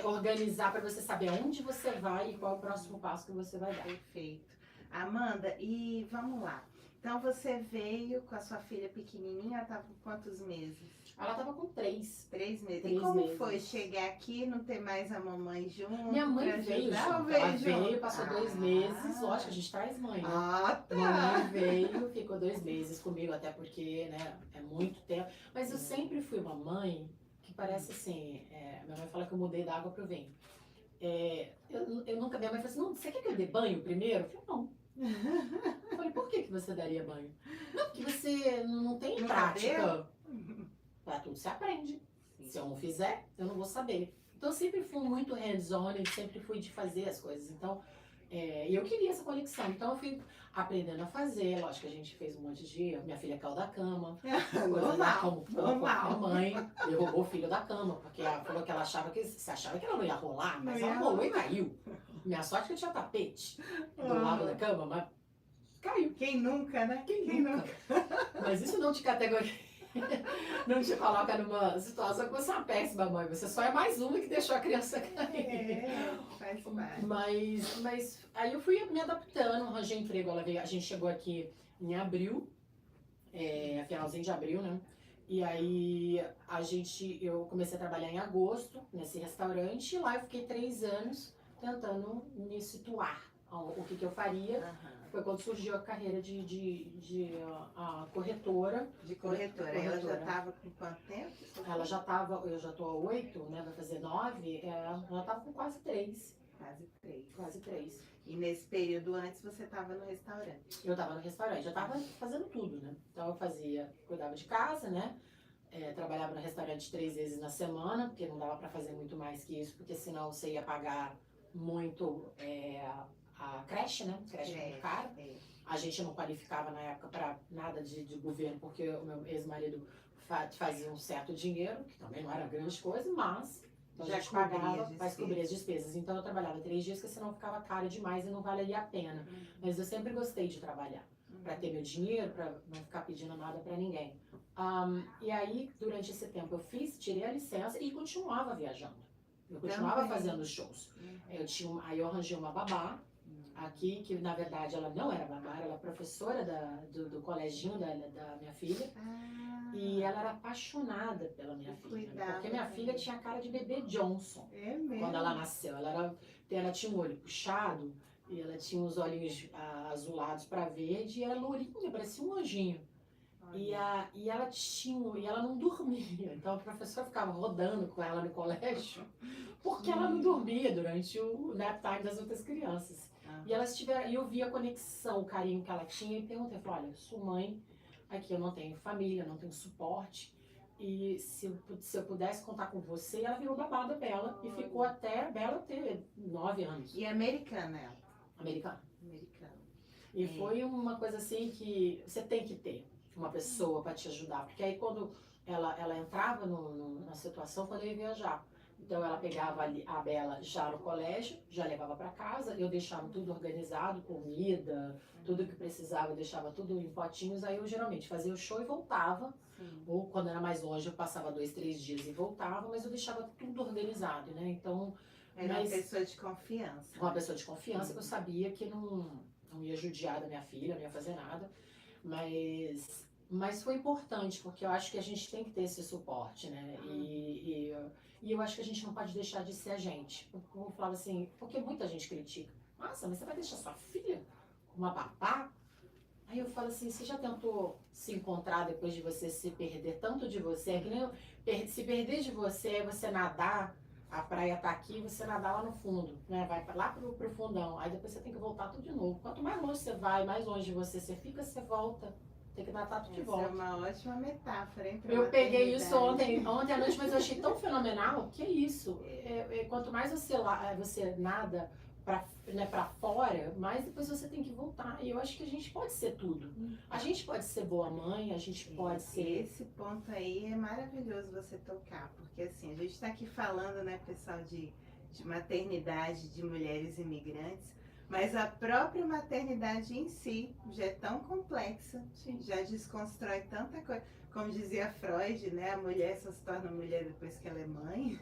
organizar para você saber aonde você vai e qual é o próximo passo que você vai dar. Perfeito. Amanda, e vamos lá. Então você veio com a sua filha pequenininha, ela estava com quantos meses? Ela tava com 3. 3 meses. 3 E como meses. foi chegar aqui e não ter mais a mamãe junto? Minha mãe pra veio ajudar? junto. Veio Ela junto? veio, passou 2 meses. Lógico, a gente traz mãe, né? Ah, tá. Mamãe veio, ficou 2 meses comigo, até porque, né, é muito tempo. Mas eu sempre fui uma mãe que parece assim, minha mãe fala que eu mudei da água pro vinho. Eu nunca, minha mãe falou assim, não, você quer que eu dê banho primeiro? Eu falei, não. Eu falei, por que você daria banho? Não, porque você não tem Nunca prática. Pra tudo se aprende. Se eu não fizer, eu não vou saber. Então eu sempre fui muito hands-on e sempre fui de fazer as coisas. Então, eu queria essa conexão. Então eu fui aprendendo a fazer. Lógico que a gente fez um monte de... Minha filha caiu da cama. Normal, Minha normal. mãe derrubou o filho da cama. Porque ela falou que ela achava que... Você achava que ela não ia rolar, mas Não ela ia rolou e rolar. caiu. Minha sorte é que eu tinha tapete do lado da cama, mas caiu. Quem nunca, né? Quem nunca? Mas isso não te categoriza. Não te coloca numa situação que você é uma péssima mãe. Você só é mais uma que deixou a criança cair. Faz parte. Mas aí eu fui me adaptando, arranjei emprego. A gente chegou aqui em abril, finalzinho de abril, né? E aí eu comecei a trabalhar em agosto nesse restaurante. E lá eu fiquei 3 anos tentando me situar o que eu faria. Aham. Foi quando surgiu a carreira de corretora. De corretora. Ela já estava com quanto tempo? Ela já estava, eu já estou há 8, né? Vai fazer 9. Ela estava com quase 3. Quase 3. Quase 3. E nesse período antes você estava no restaurante? Eu estava no restaurante, eu estava fazendo tudo, né? Então eu cuidava de casa, né? Trabalhava no restaurante 3 vezes na semana, porque não dava para fazer muito mais que isso, porque senão você ia pagar muito a creche, né? Creche é muito caro. A gente não qualificava na época para nada de governo, porque o meu ex-marido fazia um certo dinheiro, que também não era grande coisa, mas então a gente pagava para cobrir as despesas. Então eu trabalhava 3 dias, porque senão ficava caro demais e não valeria a pena. Mas eu sempre gostei de trabalhar, para ter meu dinheiro, para não ficar pedindo nada para ninguém. E aí, durante esse tempo, tirei a licença e continuava viajando. Eu continuava fazendo shows. Aí eu arranjei uma babá aqui, que na verdade ela não era babá, ela era professora do coleginho da minha filha. E ela era apaixonada pela minha filha. Porque minha filha tinha a cara de bebê Johnson. É mesmo? Quando ela nasceu. Ela tinha um olho puxado e ela tinha os olhinhos azulados para verde e era lourinha, parecia um anjinho. E ela não dormia. Então a professora ficava rodando com ela no colégio porque ela não dormia durante o nap time das outras crianças. E eu via a conexão, o carinho que ela tinha e perguntei, falei, olha, sou mãe, aqui eu não tenho família, não tenho suporte, e se eu pudesse contar com você, ela virou babá da Bela e ficou até Bela ter 9 anos. E americana ela? Americana. Americana. E foi uma coisa assim que você tem que ter uma pessoa para te ajudar, porque aí quando ela entrava na situação, quando eu ia viajar, então ela pegava a Bela já no colégio, já levava para casa, eu deixava tudo organizado, comida, tudo que precisava, eu deixava tudo em potinhos, aí eu geralmente fazia o show e voltava, ou quando era mais longe eu passava 2, 3 dias e voltava, mas eu deixava tudo organizado, né? Então... Era uma pessoa de confiança. Uma pessoa de confiança que eu sabia que não ia judiar da minha filha, não ia fazer nada, mas foi importante, porque eu acho que a gente tem que ter esse suporte, né? E eu acho que a gente não pode deixar de ser a gente. Eu falava assim, porque muita gente critica. Nossa, mas você vai deixar sua filha com uma babá? Aí eu falo assim, você já tentou se encontrar depois de você se perder tanto de você? É que nem se perder de você é você nadar, a praia tá aqui, você nadar lá no fundo, né? Vai lá pro fundão. Aí depois você tem que voltar tudo de novo. Quanto mais longe você vai, mais longe você fica, você volta. Tem que tratar tudo de Essa volta. é uma ótima metáfora, hein? Pra Eu peguei maternidade. isso ontem à noite, mas eu achei tão fenomenal. Que é isso? Quanto mais você nada pra fora, mais depois você tem que voltar. E eu acho que a gente pode ser tudo. A gente pode ser boa mãe, a gente pode ser... Esse ponto aí é maravilhoso você tocar, porque assim, a gente está aqui falando, né, pessoal, de maternidade de mulheres imigrantes, mas a própria maternidade em si já é tão complexa, Sim. já desconstrói tanta coisa. Como dizia Freud, né, a mulher só se torna mulher depois que ela é mãe.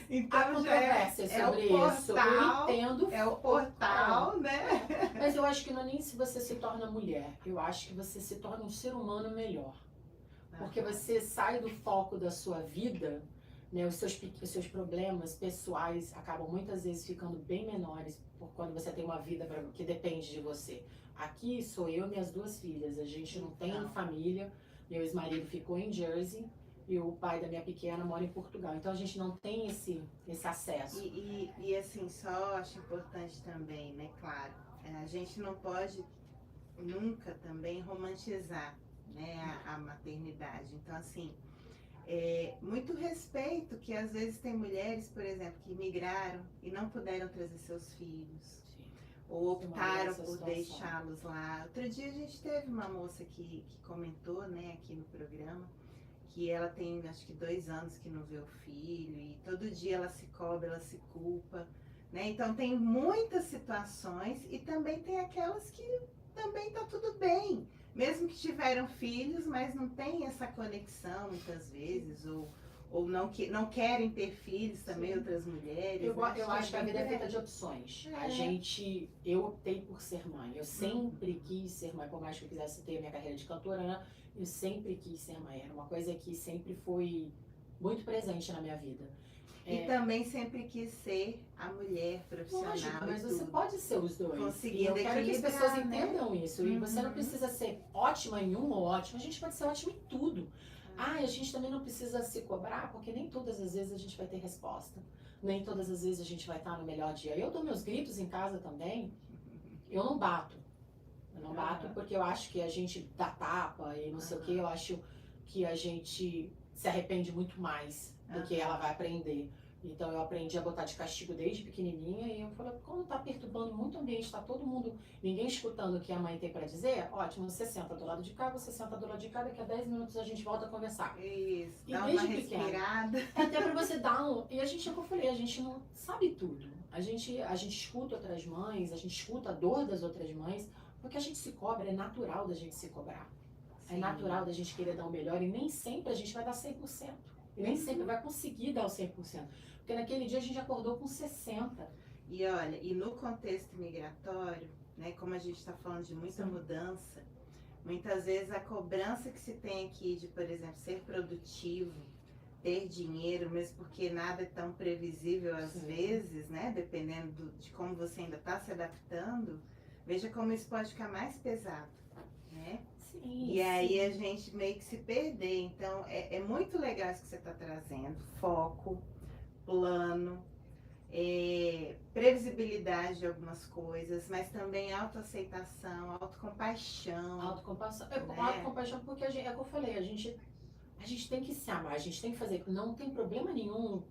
Então Há já é controvérsias sobre o portal, isso. Eu entendo. é o portal, né? Mas eu acho que não é nem se você se torna mulher. Eu acho que você se torna um ser humano melhor. Porque você sai do foco da sua vida, né? Os seus problemas pessoais acabam muitas vezes ficando bem menores por quando você tem uma vida que depende de você. Aqui sou eu e minhas 2 filhas. A gente não tem família. Meu ex-marido ficou em Jersey e o pai da minha pequena mora em Portugal. Então a gente não tem esse acesso. E assim, só acho importante também, né, claro, a gente não pode nunca também romantizar, né, a maternidade. Então, assim, muito respeito que às vezes tem mulheres, por exemplo, que migraram e não puderam trazer seus filhos, ou optaram por deixá-los lá. Outro dia a gente teve uma moça que comentou, né, aqui no programa, que ela tem acho que 2 anos que não vê o filho e todo dia ela se cobra, ela se culpa, né? Então tem muitas situações e também tem aquelas que também tá tudo bem, mesmo que tiveram filhos, mas não tem essa conexão muitas vezes, ou não querem ter filhos também. Sim. Outras mulheres. Eu acho que a vida é feita de opções. Eu optei por ser mãe. Eu sempre quis ser mãe, por mais que eu quisesse ter a minha carreira de cantora, né? Eu sempre quis ser mãe. Era uma coisa que sempre foi muito presente na minha vida. E também sempre quis ser a mulher profissional. Lógico, mas você pode ser os dois. Conseguindo e eu quero que as pessoas entendam isso. E você não Uhum. precisa ser ótima em um ou ótima. A gente pode ser ótima em tudo. A gente também não precisa se cobrar, porque nem todas as vezes a gente vai ter resposta. Nem todas as vezes a gente vai estar no melhor dia. Eu dou meus gritos em casa também. Eu não bato. Eu não bato porque eu acho que a gente dá tapa e não sei o que. Eu acho que a gente se arrepende muito mais do que ela vai aprender. Então eu aprendi a botar de castigo desde pequenininha e eu falei, quando tá perturbando muito o ambiente, tá todo mundo, ninguém escutando o que a mãe tem pra dizer, ótimo, você senta do lado de cá, você senta do lado de cá, daqui a 10 minutos a gente volta a conversar. Isso, e dá desde uma respirada. Até pra você dar e a gente, como eu falei, a gente não sabe tudo. A gente escuta outras mães, a gente escuta a dor das outras mães, porque a gente se cobra, é natural da gente se cobrar. Sim. É natural da gente querer dar o melhor e nem sempre a gente vai dar 100%. E nem sempre vai conseguir dar o 100%. Porque naquele dia a gente acordou com 60%. E olha, e no contexto migratório, né, como a gente está falando de muita mudança, muitas vezes a cobrança que se tem aqui de, por exemplo, ser produtivo, ter dinheiro, mesmo porque nada é tão previsível às vezes, né, dependendo de como você ainda está se adaptando, veja como isso pode ficar mais pesado, né? E aí a gente meio que se perder. Então é muito legal isso que você está trazendo. Foco, plano, previsibilidade de algumas coisas, mas também autoaceitação, autocompaixão. Autocompaixão. Autocompaixão porque é o que eu falei, a gente tem que se amar, a gente tem que fazer. Não tem problema nenhum.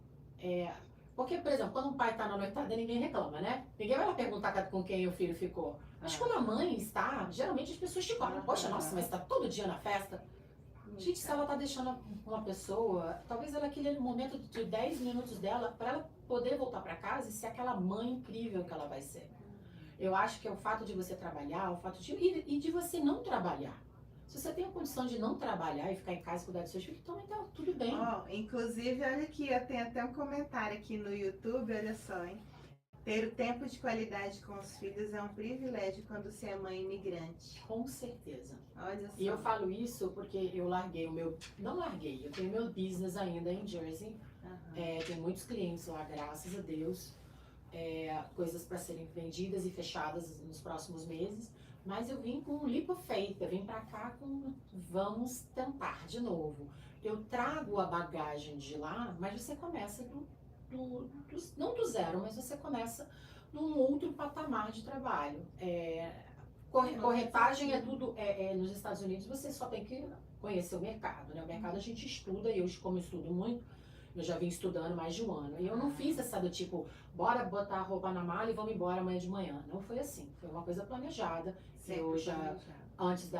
Porque, por exemplo, quando um pai está na noitada, ninguém reclama, né? Ninguém vai lá perguntar com quem o filho ficou. Mas quando a mãe está, geralmente as pessoas te cobram. Poxa, nossa, mas está todo dia na festa. Gente, se ela está deixando uma pessoa, talvez ela aquele momento de 10 minutos dela, para ela poder voltar para casa e ser aquela mãe incrível que ela vai ser. Eu acho que é o fato de você trabalhar, o fato e de você não trabalhar. Se você tem a condição de não trabalhar e ficar em casa e cuidar dos seus filhos, também tá tudo bem. Inclusive, olha aqui, eu tenho até um comentário aqui no YouTube, olha só, hein? Ter o tempo de qualidade com os filhos é um privilégio quando você é mãe imigrante. Com certeza. Olha só. E eu falo isso porque eu larguei não larguei, eu tenho meu business ainda em Jersey. Tenho muitos clientes lá, graças a Deus. Coisas para serem vendidas e fechadas nos próximos meses. Mas eu vim com um leap of faith, eu vim pra cá com vamos tentar de novo. Eu trago a bagagem de lá, mas você começa não do zero, mas você começa num outro patamar de trabalho. Corretagem é tudo, nos Estados Unidos você só tem que conhecer o mercado, né? O mercado a gente estuda, e eu, como estudo muito, eu já vim estudando mais de um ano. E eu não fiz essa do tipo, bora botar a roupa na mala e vamos embora amanhã de manhã. Não foi assim, foi uma coisa planejada. Eu já, antes,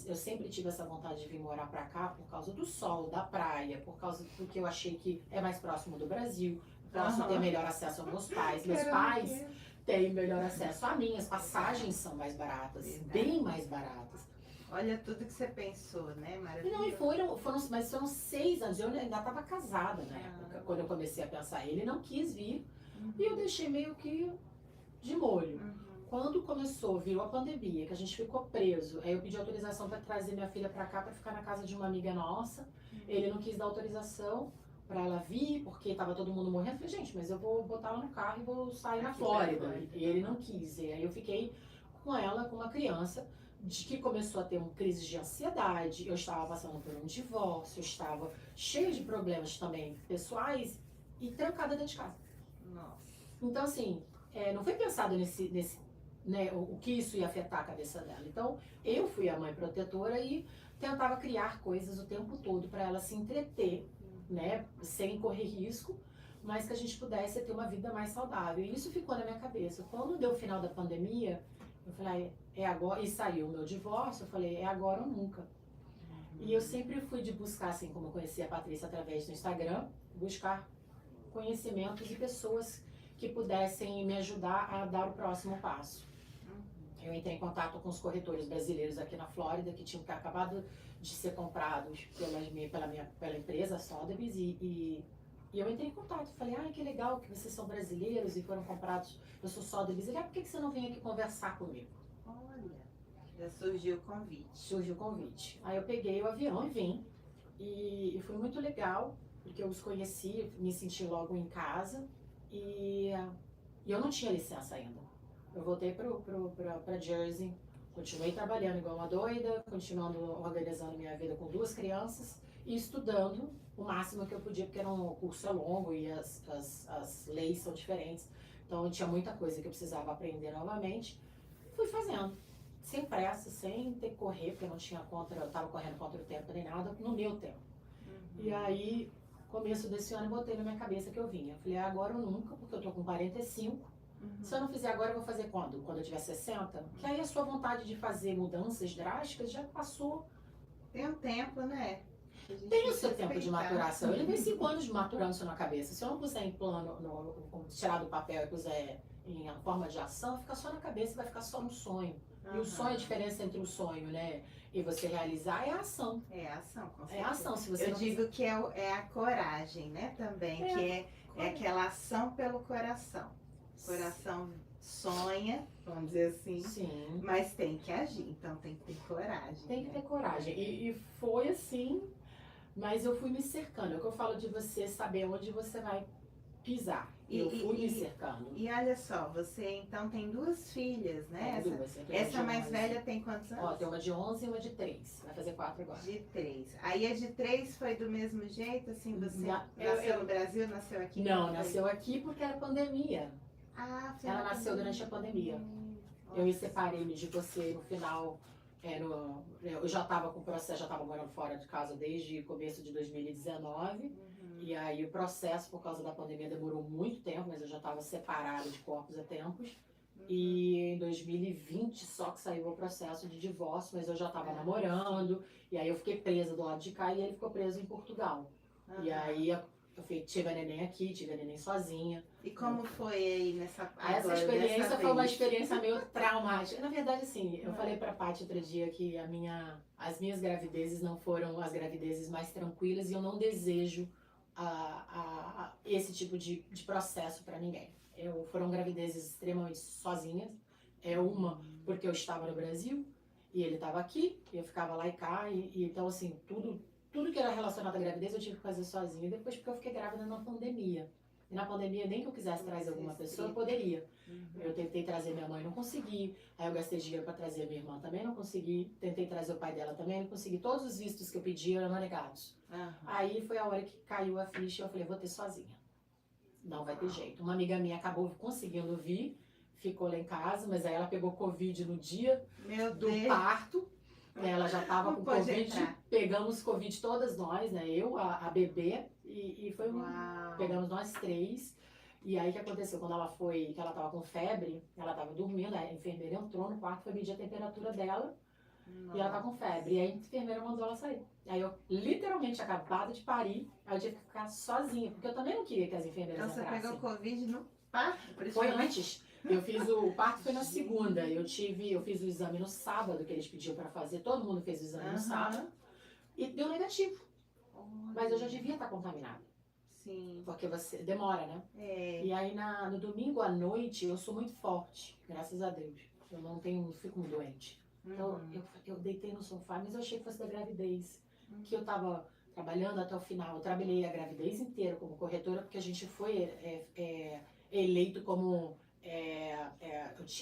eu sempre tive essa vontade de vir morar pra cá por causa do sol, da praia, por causa do que eu achei que é mais próximo do Brasil. Posso ter melhor acesso aos meus pais. Meus pais têm melhor acesso a mim. As passagens são mais baratas, bem mais baratas. Olha tudo que você pensou, né? Maravilhoso. Não, e mas foram 6 anos. Eu ainda estava casada na época, quando eu comecei a pensar. Ele não quis vir e eu deixei meio que de molho. Quando virou a pandemia, que a gente ficou preso, aí eu pedi autorização para trazer minha filha para cá, para ficar na casa de uma amiga nossa. Ele não quis dar autorização para ela vir, porque tava todo mundo morrendo. Eu falei, gente, mas eu vou botar ela no carro e vou sair na Flórida. E ele não quis. E aí eu fiquei com ela, com uma criança, de que começou a ter uma crise de ansiedade. Eu estava passando por um divórcio, eu estava cheia de problemas também pessoais e trancada dentro de casa. Nossa. Então, assim, não foi pensado nesse né, o que isso ia afetar a cabeça dela. Então, eu fui a mãe protetora e tentava criar coisas o tempo todo para ela se entreter, né, sem correr risco, mas que a gente pudesse ter uma vida mais saudável. E isso ficou na minha cabeça. Quando deu o final da pandemia, eu falei, é agora, e saiu o meu divórcio, eu falei, é agora ou nunca. E eu sempre fui de buscar, assim como eu conheci a Patrícia através do Instagram, buscar conhecimentos e pessoas que pudessem me ajudar a dar o próximo passo. Eu entrei em contato com os corretores brasileiros aqui na Flórida, que tinham acabado de ser comprados pela empresa Sotheby's, e eu entrei em contato. Falei, que legal que vocês são brasileiros e foram comprados. Eu sou Sotheby's. Ele, por que você não vem aqui conversar comigo? Olha, já surgiu o convite. Surgiu o convite. Aí eu peguei o avião e vim. E foi muito legal, porque eu os conheci, me senti logo em casa. E eu não tinha licença ainda. Eu voltei para Jersey, continuei trabalhando igual uma doida, continuando organizando minha vida com 2 crianças e estudando o máximo que eu podia, porque o curso é longo e as leis são diferentes. Então eu tinha muita coisa que eu precisava aprender novamente. Fui fazendo, sem pressa, sem ter que correr, porque eu não tinha eu estava correndo contra o tempo nem nada, no meu tempo. E aí, começo desse ano, eu botei na minha cabeça que eu vinha. Eu falei, agora ou nunca, porque eu tô com 45. Se eu não fizer agora, eu vou fazer quando? Quando eu tiver 60? Que aí a sua vontade de fazer mudanças drásticas já passou. Tem um tempo, né? Tem o seu tempo de maturação. Eu levei 5 anos de maturando isso na cabeça. Se eu não puser em plano, tirar do papel e puser em forma de ação, fica só na cabeça e vai ficar só no sonho. E o sonho, a diferença entre o sonho, né, e você realizar é a ação. É a ação, com certeza. É a ação. Se você eu digo que é a coragem, né, também, que é aquela ação pelo coração. O coração sonha, vamos dizer assim, sim, mas tem que agir, então tem que ter coragem. Tem que ter coragem. E foi assim, mas eu fui me cercando. É o que eu falo de você saber onde você vai pisar. Eu fui me cercando. E olha só, você então tem 2 filhas, né? Essa mais velha tem quantos anos? Tem uma de 11 e uma de 3. Vai fazer 4 agora. De 3. Aí a de 3 foi do mesmo jeito, assim, você nasceu no Brasil, nasceu aqui? Não, nasceu aqui porque era pandemia. Ela nasceu durante a pandemia. Eu me separei de você no final. Eu já estava com o processo, já estava morando fora de casa desde o começo de 2019. E aí o processo, por causa da pandemia, demorou muito tempo, mas eu já estava separada de corpos há tempos. E em 2020 só que saiu o processo de divórcio, mas eu já estava namorando. E aí eu fiquei presa do lado de cá e ele ficou preso em Portugal. E aí eu tive a neném aqui, tive a neném sozinha. E como foi aí nessa Essa experiência foi uma experiência meio traumática. Na verdade, assim, eu falei pra Paty outro dia que as minhas gravidezes não foram as gravidezes mais tranquilas e eu não desejo esse tipo de processo pra ninguém. Foram gravidezes extremamente sozinhas. Uma porque eu estava no Brasil e ele estava aqui, e eu ficava lá e cá, e então assim, tudo que era relacionado à gravidez eu tive que fazer sozinha. E depois porque eu fiquei grávida na pandemia. E na pandemia, nem que eu quisesse trazer alguma pessoa, eu poderia. Eu tentei trazer minha mãe, não consegui. Aí eu gastei dinheiro para trazer a minha irmã, também não consegui. Tentei trazer o pai dela, também não consegui. Todos os vistos que eu pedi eram negados. Aí foi a hora que caiu a ficha e eu falei, vou ter sozinha. Não vai ter jeito. Uma amiga minha acabou conseguindo vir, ficou lá em casa, mas aí ela pegou Covid no dia Meu do Deus. parto. Ela já estava Não com pode Covid, entrar. pegamos Covid todas nós, né? Eu, a bebê, e foi um. Uau. Pegamos nós três. E aí o que aconteceu? Quando ela foi, que ela estava com febre, ela estava dormindo, a enfermeira entrou no quarto, foi medir a temperatura dela. E ela tá com febre. E aí a enfermeira mandou ela sair. Aí eu literalmente acabado de parir, aí eu tive que ficar sozinha, porque eu também não queria que as enfermeiras Então você entrassem. pegou Covid no parto? Foi antes. Eu fiz o parto foi na segunda. Eu fiz o exame no sábado que eles pediam pra fazer. Todo mundo fez o exame no sábado e deu negativo. Mas eu já devia estar contaminada. Sim. Porque você demora, né? É. E aí no domingo à noite eu sou muito forte, graças a Deus. Eu não fico muito doente. Então eu deitei no sofá, mas eu achei que fosse da gravidez. Que eu tava trabalhando até o final. Eu trabalhei a gravidez inteira como corretora, porque a gente foi eleito como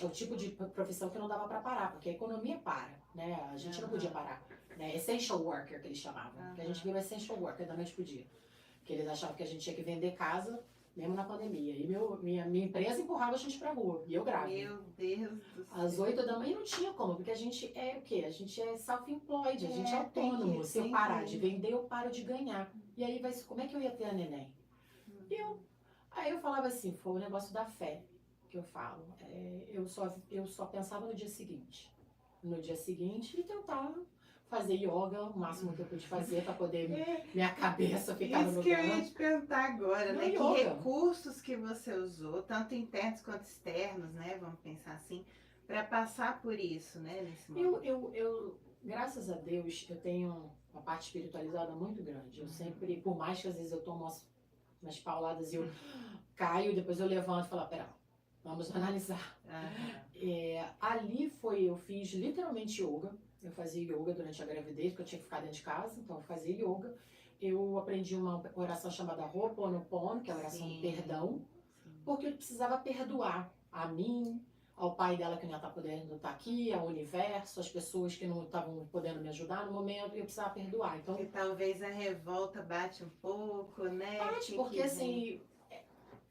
o tipo de profissão que não dava para parar, porque a economia para, né? A gente não podia parar. Né? Essential worker, que eles chamavam. Que a gente virou essential worker da noite pro dia. Que eles achavam que a gente tinha que vender casa, mesmo na pandemia. E minha empresa empurrava a gente pra rua, e eu grávida. Meu Deus do céu. Às 8 da manhã não tinha como, porque a gente é o quê? A gente é self-employed, a gente é tem autônomo. Se eu parar que- de vender, eu paro de ganhar. E aí, como é que eu ia ter a neném? Aí eu falava assim, foi o negócio da fé que eu falo. Eu só pensava no dia seguinte. No dia seguinte, e tentar fazer yoga o máximo que eu pude fazer para poder minha cabeça ficar no Isso lugar. que eu ia te perguntar agora, Não, né? Que yoga. recursos que você usou, tanto internos quanto externos, né? Vamos pensar assim, para passar por isso, né? Nesse momento. Graças a Deus, eu tenho uma parte espiritualizada muito grande. Eu sempre, por mais que às vezes eu tomo umas pauladas e eu caio, depois eu levanto e falo, pera, vamos analisar. Ali eu fiz literalmente yoga. Eu fazia yoga durante a gravidez, porque eu tinha que ficar dentro de casa, então eu fazia yoga. Eu aprendi uma oração chamada Ho'oponopono, que é a oração do perdão, porque eu precisava perdoar a mim, ao pai dela que não está podendo estar aqui, ao universo, as pessoas que não estavam podendo me ajudar no momento, e eu precisava perdoar. Então, Porque talvez a revolta bate um pouco, né? bate, porque assim,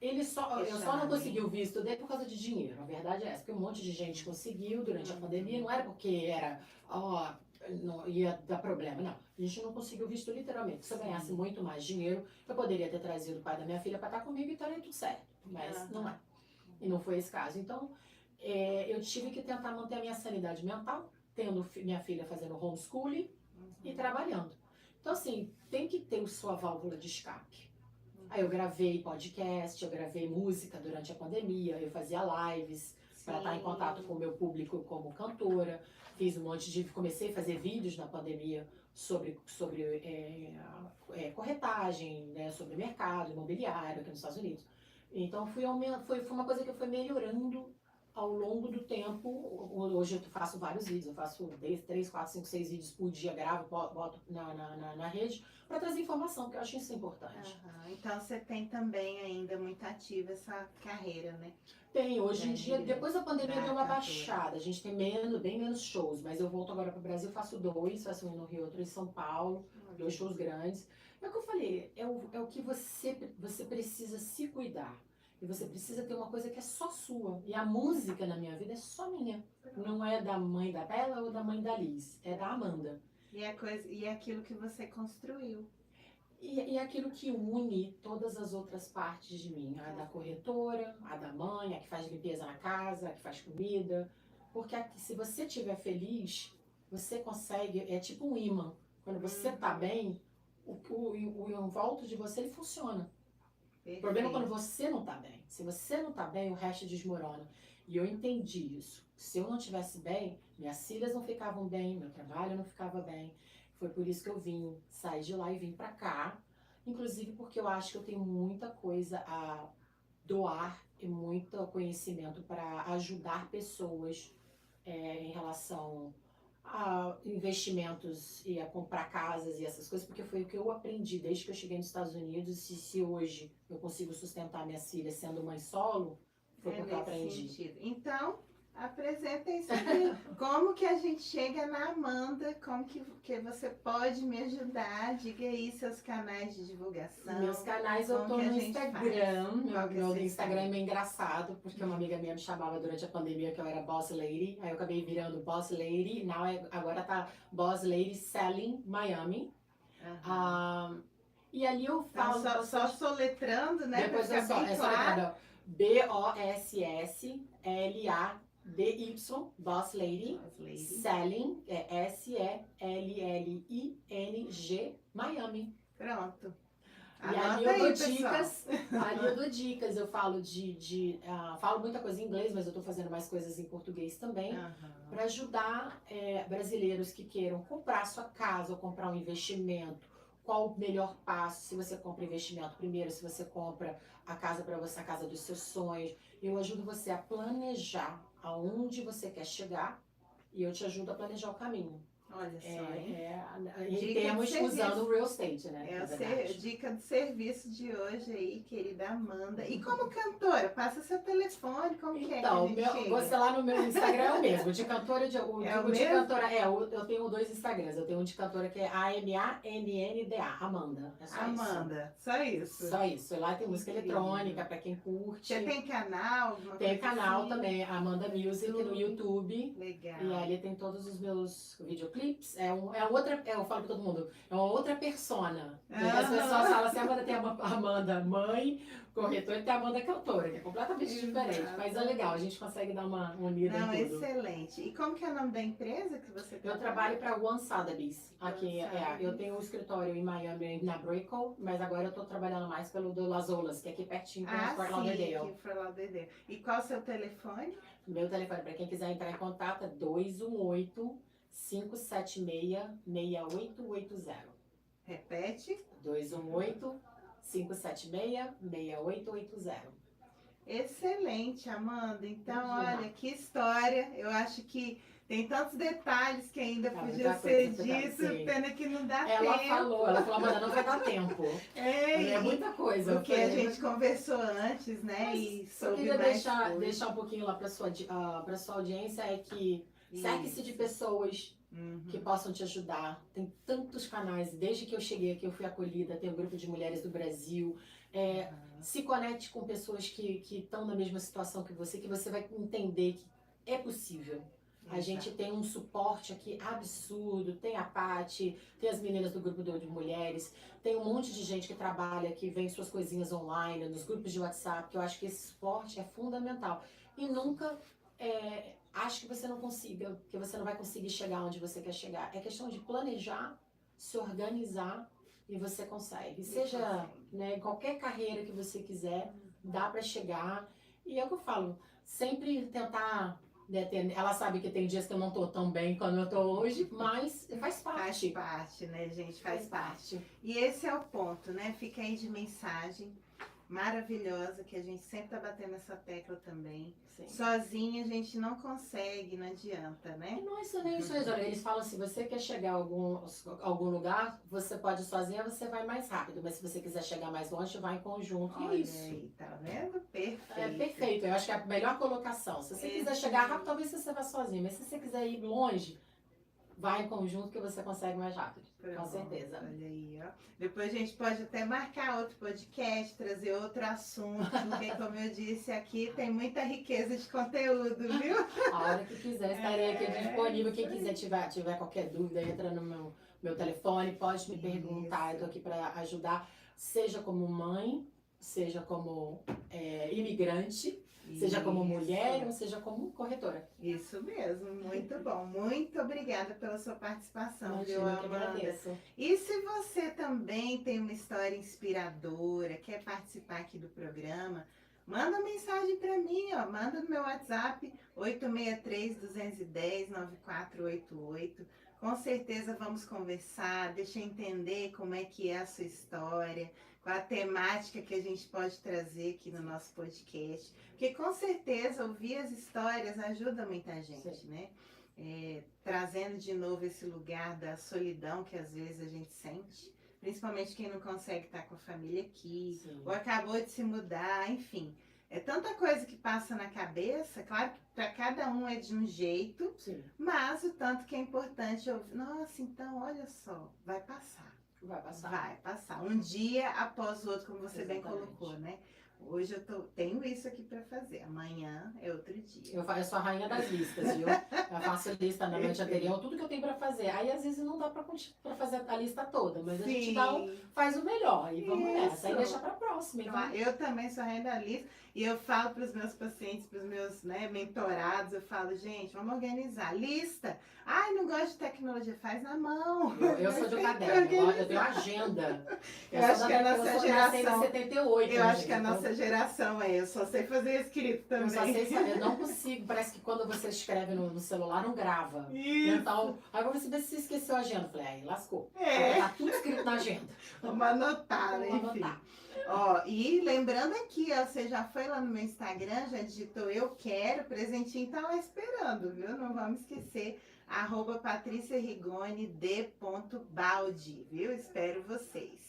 eu só não consegui o visto dele por causa de dinheiro. A verdade é essa, porque um monte de gente conseguiu durante a pandemia, não era porque não ia dar problema, não. A gente não conseguiu visto literalmente. Se eu ganhasse muito mais dinheiro, eu poderia ter trazido o pai da minha filha para estar comigo e estaria tudo certo. Mas não é. E não foi esse caso. Então, eu tive que tentar manter a minha sanidade mental, tendo minha filha fazendo homeschooling e trabalhando. Então, assim, tem que ter sua válvula de escape. Aí eu gravei podcast, eu gravei música durante a pandemia, eu fazia lives para estar em contato com o meu público como cantora. Comecei a fazer vídeos na pandemia sobre corretagem, né, sobre mercado imobiliário aqui nos Estados Unidos. Então foi uma coisa que foi melhorando ao longo do tempo. Hoje eu faço vários vídeos, eu faço 3, 4, 5, 6 vídeos por dia, gravo, boto na rede para trazer informação, porque eu acho isso importante. Então você tem também ainda muito ativa essa carreira, né? Tem, hoje em dia, depois da pandemia deu uma baixada, a gente tem bem menos shows, mas eu volto agora para o Brasil, faço um no Rio, outro em São Paulo, 2 shows grandes. É o que eu falei, é o que você precisa se cuidar. E você precisa ter uma coisa que é só sua. E a música na minha vida é só minha. Não é da mãe da Bela ou da mãe da Liz, é da Amanda. E é aquilo que você construiu. E aquilo que une todas as outras partes de mim. A da corretora, a da mãe, a que faz limpeza na casa, a que faz comida. Porque se você estiver feliz, você consegue, é tipo um imã. Quando você tá bem, o em volta de você ele funciona. O problema é quando você não tá bem. Se você não tá bem, o resto desmorona. E eu entendi isso. Se eu não estivesse bem, minhas filhas não ficavam bem, meu trabalho não ficava bem. Foi por isso que eu saí de lá e vim pra cá. Inclusive porque eu acho que eu tenho muita coisa a doar e muito conhecimento para ajudar pessoas em relação a investimentos e a comprar casas e essas coisas, porque foi o que eu aprendi desde que eu cheguei nos Estados Unidos. E se hoje eu consigo sustentar minhas filhas sendo mãe solo, foi porque eu aprendi. Sentido. Então, Apresentem sobre como que a gente chega na Amanda, como que você pode me ajudar, diga aí seus canais de divulgação. Meus canais eu como tô que a no gente Instagram. faz? Qual que é Meu seu Instagram é Instagram? meio engraçado, porque uma amiga minha me chamava durante a pandemia que eu era Boss Lady. Aí eu acabei virando Boss Lady. Agora tá Boss Lady Selling Miami. Aham. Ah, e ali eu Então, falo só bastante. soletrando, né, para Depois eu ficar só, bem é só claro. lembrando, BOSSLADY, Boss Lady, Boss Lady. Selling, é SELLING, Miami. Pronto. E ali Anota eu dou aí, pessoal. dicas, eu falo falo muita coisa em inglês, mas eu tô fazendo mais coisas em português também, Aham. para ajudar brasileiros que queiram comprar sua casa ou comprar um investimento. Qual o melhor passo? Se você compra investimento primeiro, se você compra a casa para você, a casa dos seus sonhos. Eu ajudo você a planejar aonde você quer chegar e eu te ajudo a planejar o caminho. Olha só, hein? E Dica de temos serviço. usando o real estate, né? É na a verdade. dica de serviço de hoje aí, querida Amanda. E como cantora, passa seu telefone, como que é que a Então, gente chega? você lá no meu Instagram é o mesmo, de cantora, É o de mesmo? cantora, eu tenho dois Instagrams, eu tenho um de cantora que é AMANNDA, Amanda, é só isso. Amanda, só isso. Só isso, lá tem música Incrível. eletrônica, pra quem curte. Você tem canal, alguma Tem coisa canal assim? também, Amanda Music no YouTube. Legal. E ali tem todos os meus videoclipes. Eu falo pra todo mundo, é uma outra persona. As pessoas falam assim, Amanda tem a Amanda mãe, corretora, e tem a Amanda cantora, que é completamente diferente. Mas é legal, a gente consegue dar uma unida Não, em tudo. excelente. E como que é o nome da empresa que você Eu trabalho para One Sotheby's. Aqui, Sotheby's. eu tenho um escritório em Miami, na Brickell, mas agora eu tô trabalhando mais pelo do Las Olas, que é aqui pertinho com Fort Lauderdale. Aqui, Fort Lauderdale. E qual o seu telefone? Meu telefone, para quem quiser entrar em contato, é 218-576-6880. Repete. 218-576-6880. Excelente, Amanda. Então, Imagina. olha, que história. Eu acho que tem tantos detalhes que ainda Tá, podia muita ser coisa, dito, sim. pena que não dá Ela tempo. falou, Amanda, não vai dar tempo. É muita coisa. Porque a gente conversou antes, né? Mas E eu soube queria mais deixar um pouquinho lá para sua audiência, é que cerque-se de pessoas que possam te ajudar. Tem tantos canais, desde que eu cheguei aqui eu fui acolhida, tem o grupo de mulheres do Brasil. Se conecte com pessoas que estão na mesma situação que você vai entender que é possível. A gente tem um suporte aqui absurdo, tem a Paty, tem as meninas do grupo de mulheres, tem um monte de gente que trabalha, que vem suas coisinhas online, nos grupos de WhatsApp, que eu acho que esse suporte é fundamental. E nunca acho que você não consiga, que você não vai conseguir chegar onde você quer chegar. É questão de planejar, se organizar e você consegue. Seja em qualquer carreira que você quiser, dá para chegar. E é o que eu falo, sempre tentar... Ela sabe que tem dias que eu não tô tão bem quando eu tô hoje, mas faz parte. Faz parte, né, gente? Faz parte. E esse é o ponto, né? Fica aí de mensagem maravilhosa, que a gente sempre tá batendo essa tecla também. Sim. Sozinha a gente não consegue, não adianta, né? E não é isso nem isso, eles falam assim, você quer chegar a algum lugar, você pode ir sozinha, você vai mais rápido, mas se você quiser chegar mais longe, vai em conjunto. Olha e é isso. Aí, tá vendo? Perfeito. É perfeito, eu acho que é a melhor colocação. Se você quiser chegar rápido, talvez você vá sozinho, mas se você quiser ir longe, vai em conjunto que você consegue mais rápido. Pronto, com certeza. Olha aí, ó. Depois a gente pode até marcar outro podcast, trazer outro assunto, porque como eu disse aqui, tem muita riqueza de conteúdo, viu? A hora que quiser, estarei aqui disponível. Quem quiser tiver qualquer dúvida, entra no meu telefone, pode me perguntar, eu tô aqui para ajudar, seja como mãe, seja como imigrante, seja como mulher ou seja como corretora. Isso mesmo, muito bom. Muito obrigada pela sua participação, viu, Imagina, que Amanda? agradeço. E se você também tem uma história inspiradora, quer participar aqui do programa, manda uma mensagem para mim, ó. Manda no meu WhatsApp 863-210-9488. Com certeza vamos conversar, deixa eu entender como é que é a sua história, qual a temática que a gente pode trazer aqui no nosso podcast. Porque com certeza ouvir as histórias ajuda muita gente, sim, né? Trazendo de novo esse lugar da solidão que às vezes a gente sente, principalmente quem não consegue estar com a família aqui, sim, ou acabou de se mudar, enfim. É tanta coisa que passa na cabeça, claro que para cada um é de um jeito, Sim, mas o tanto que é importante ouvir. Nossa, então, olha só, vai passar. vai passar. Vai passar. Um dia após o outro, como você bem Exatamente. colocou, né? Hoje tenho isso aqui para fazer, amanhã é outro dia. Eu sou a rainha das listas, viu? Eu faço lista na noite anterior, tudo que eu tenho pra fazer. Aí às vezes não dá pra fazer a lista toda, mas a gente faz o melhor e vamos nessa. Aí deixa pra próxima. Então... Eu também sou a rainha da lista e eu falo para os meus pacientes, para os meus mentorados, eu falo, gente, vamos organizar. Lista. Ai, não gosto de tecnologia, faz na mão. Eu sou de um caderno, eu tenho agenda. Eu acho que a nossa geração. 78, eu acho que a nossa geração eu só sei fazer escrito também. Eu só sei saber, eu não consigo. Parece que quando você escreve no celular, não grava. Isso. Então, aí você vê se você esqueceu a agenda. Eu falei, aí lascou. É. Tá tudo escrito na agenda. Vamos anotar, né? Vamos Enfim. anotar. Ó, e lembrando aqui, ó, você já foi lá no meu Instagram, já digitou eu quero, o presentinho tá lá esperando, viu? Não vamos esquecer, @patriciarigoni_d.baldi, viu? Espero vocês.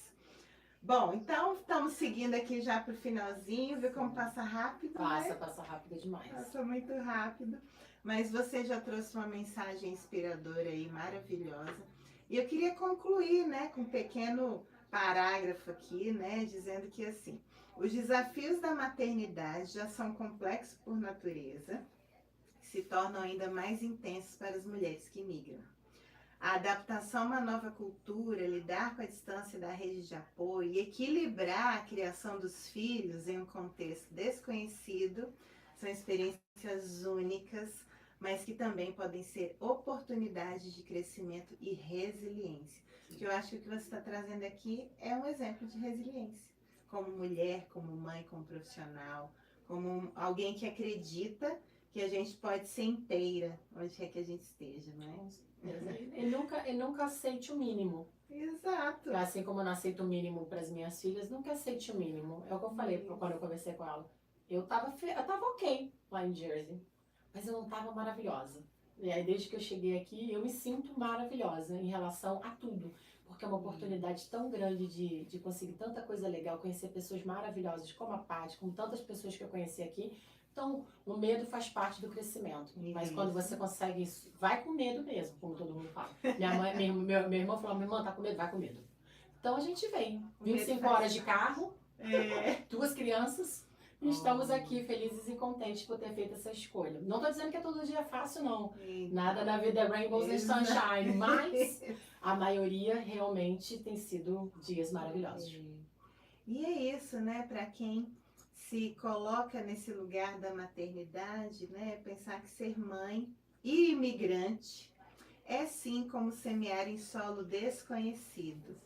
Bom, então estamos seguindo aqui já pro finalzinho, viu como passa rápido, né? Passa rápido demais. Passa muito rápido, mas você já trouxe uma mensagem inspiradora aí, maravilhosa. E eu queria concluir, né, com um pequeno parágrafo aqui, né, dizendo que assim, os desafios da maternidade já são complexos por natureza, se tornam ainda mais intensos para as mulheres que migram. A adaptação a uma nova cultura, lidar com a distância da rede de apoio e equilibrar a criação dos filhos em um contexto desconhecido são experiências únicas, mas que também podem ser oportunidades de crescimento e resiliência. Que eu acho que o que você está trazendo aqui é um exemplo de resiliência. Como mulher, como mãe, como profissional, como alguém que acredita que a gente pode ser inteira, onde quer que a gente esteja, não é? E nunca aceite o mínimo. Exato. Assim como eu não aceito o mínimo para as minhas filhas, nunca aceite o mínimo. É o que eu falei quando eu conversei com ela. Eu tava ok lá em Jersey, mas eu não tava maravilhosa. E aí, desde que eu cheguei aqui, eu me sinto maravilhosa em relação a tudo. Porque é uma oportunidade tão grande de conseguir tanta coisa legal, conhecer pessoas maravilhosas como a Paty, como tantas pessoas que eu conheci aqui. Então, o medo faz parte do crescimento. Mas quando você consegue isso, vai com medo mesmo, como todo mundo fala. Meu irmão falou, minha irmã tá com medo, vai com medo. Então a gente vem. 25 horas de carro, 2 crianças, e estamos aqui felizes e contentes por ter feito essa escolha. Não tô dizendo que é todo dia fácil, não. Nada na vida é rainbows and sunshine, mas a maioria realmente tem sido dias maravilhosos. E é isso, né? Para quem se coloca nesse lugar da maternidade, né? Pensar que ser mãe e imigrante é sim como semear em solo desconhecido.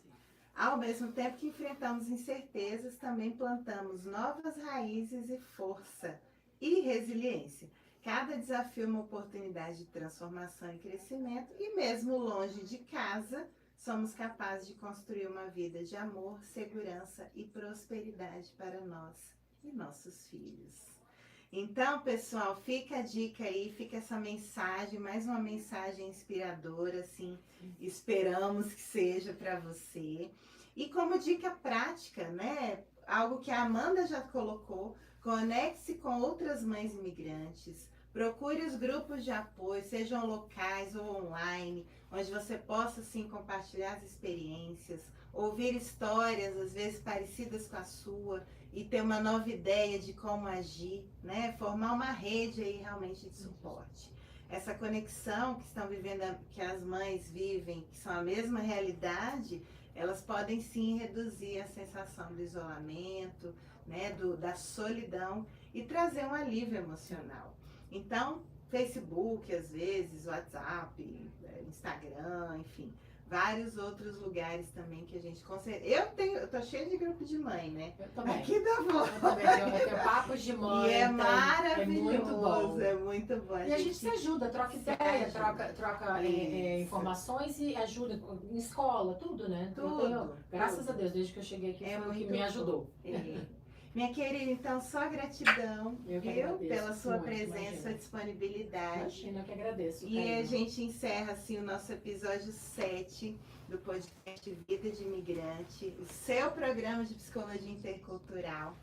Ao mesmo tempo que enfrentamos incertezas, também plantamos novas raízes e força e resiliência. Cada desafio é uma oportunidade de transformação e crescimento, e mesmo longe de casa, somos capazes de construir uma vida de amor, segurança e prosperidade para nós e nossos filhos. Então, pessoal, fica a dica aí, fica essa mensagem, mais uma mensagem inspiradora, assim, esperamos que seja para você. E como dica prática, né, algo que a Amanda já colocou, conecte-se com outras mães imigrantes, procure os grupos de apoio, sejam locais ou online, onde você possa, assim, compartilhar as experiências, ouvir histórias, às vezes parecidas com a sua, e ter uma nova ideia de como agir, né? Formar uma rede aí realmente de suporte. Essa conexão que estão vivendo, que as mães vivem, que são a mesma realidade, elas podem sim reduzir a sensação do isolamento, né? Da solidão e trazer um alívio emocional. Então, Facebook, às vezes, WhatsApp, Instagram, enfim, vários outros lugares também que a gente consegue. Eu tô cheia de grupo de mãe, né? Eu também. Aqui da Vó. Eu também tenho papos de mãe. E é então, maravilhoso, é muito bom. é muito bom. E a gente se ajuda, troca ideia, troca informações e ajuda em escola, tudo, né? Tudo. Graças a Deus, desde que eu cheguei aqui, foi o que me ajudou. Minha querida, então, só gratidão, Eu que viu? agradeço Pela sua muito, presença, imagina. sua disponibilidade. Imagina, eu que agradeço. E a gente encerra assim o nosso episódio 7 do podcast Vida de Imigrante, o seu programa de psicologia intercultural,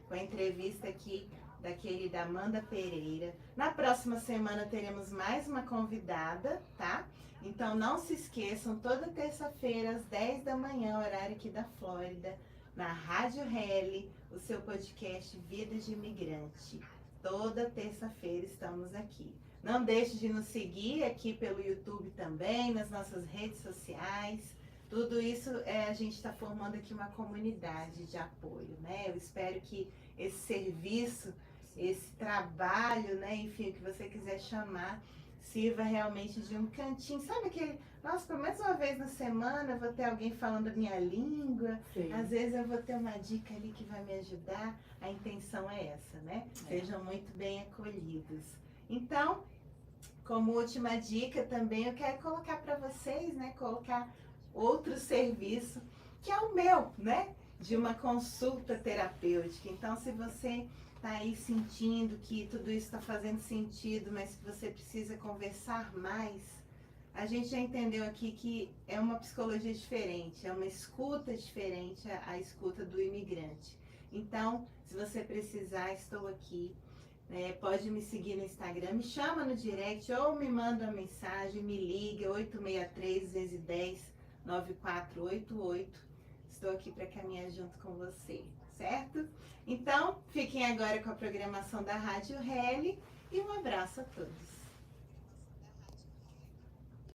com a entrevista aqui da querida Amanda Pereira. Na próxima semana teremos mais uma convidada, tá? Então não se esqueçam, toda terça-feira às 10 da manhã, horário aqui da Flórida, na Rádio Rally, o seu podcast Vida de Imigrante. Toda terça-feira estamos aqui. Não deixe de nos seguir aqui pelo YouTube também, nas nossas redes sociais. Tudo isso a gente está formando aqui uma comunidade de apoio, né? Eu espero que esse serviço, esse trabalho, né? Enfim, o que você quiser chamar, sirva realmente de um cantinho. Sabe aquele... Nossa, pelo menos uma vez na semana eu vou ter alguém falando a minha língua. Sim. Às vezes eu vou ter uma dica ali que vai me ajudar. A intenção é essa, né? Sejam muito bem acolhidos. Então, como última dica também, eu quero colocar para vocês, né? Colocar outro serviço, que é o meu, né? De uma consulta terapêutica. Então, se você está aí sentindo que tudo isso está fazendo sentido, mas que você precisa conversar mais, a gente já entendeu aqui que é uma psicologia diferente, é uma escuta diferente à escuta do imigrante. Então, se você precisar, estou aqui. Pode me seguir no Instagram, me chama no direct ou me manda uma mensagem, me liga, 863-210-9488. Estou aqui para caminhar junto com você, certo? Então, fiquem agora com a programação da Rádio Rally e um abraço a todos.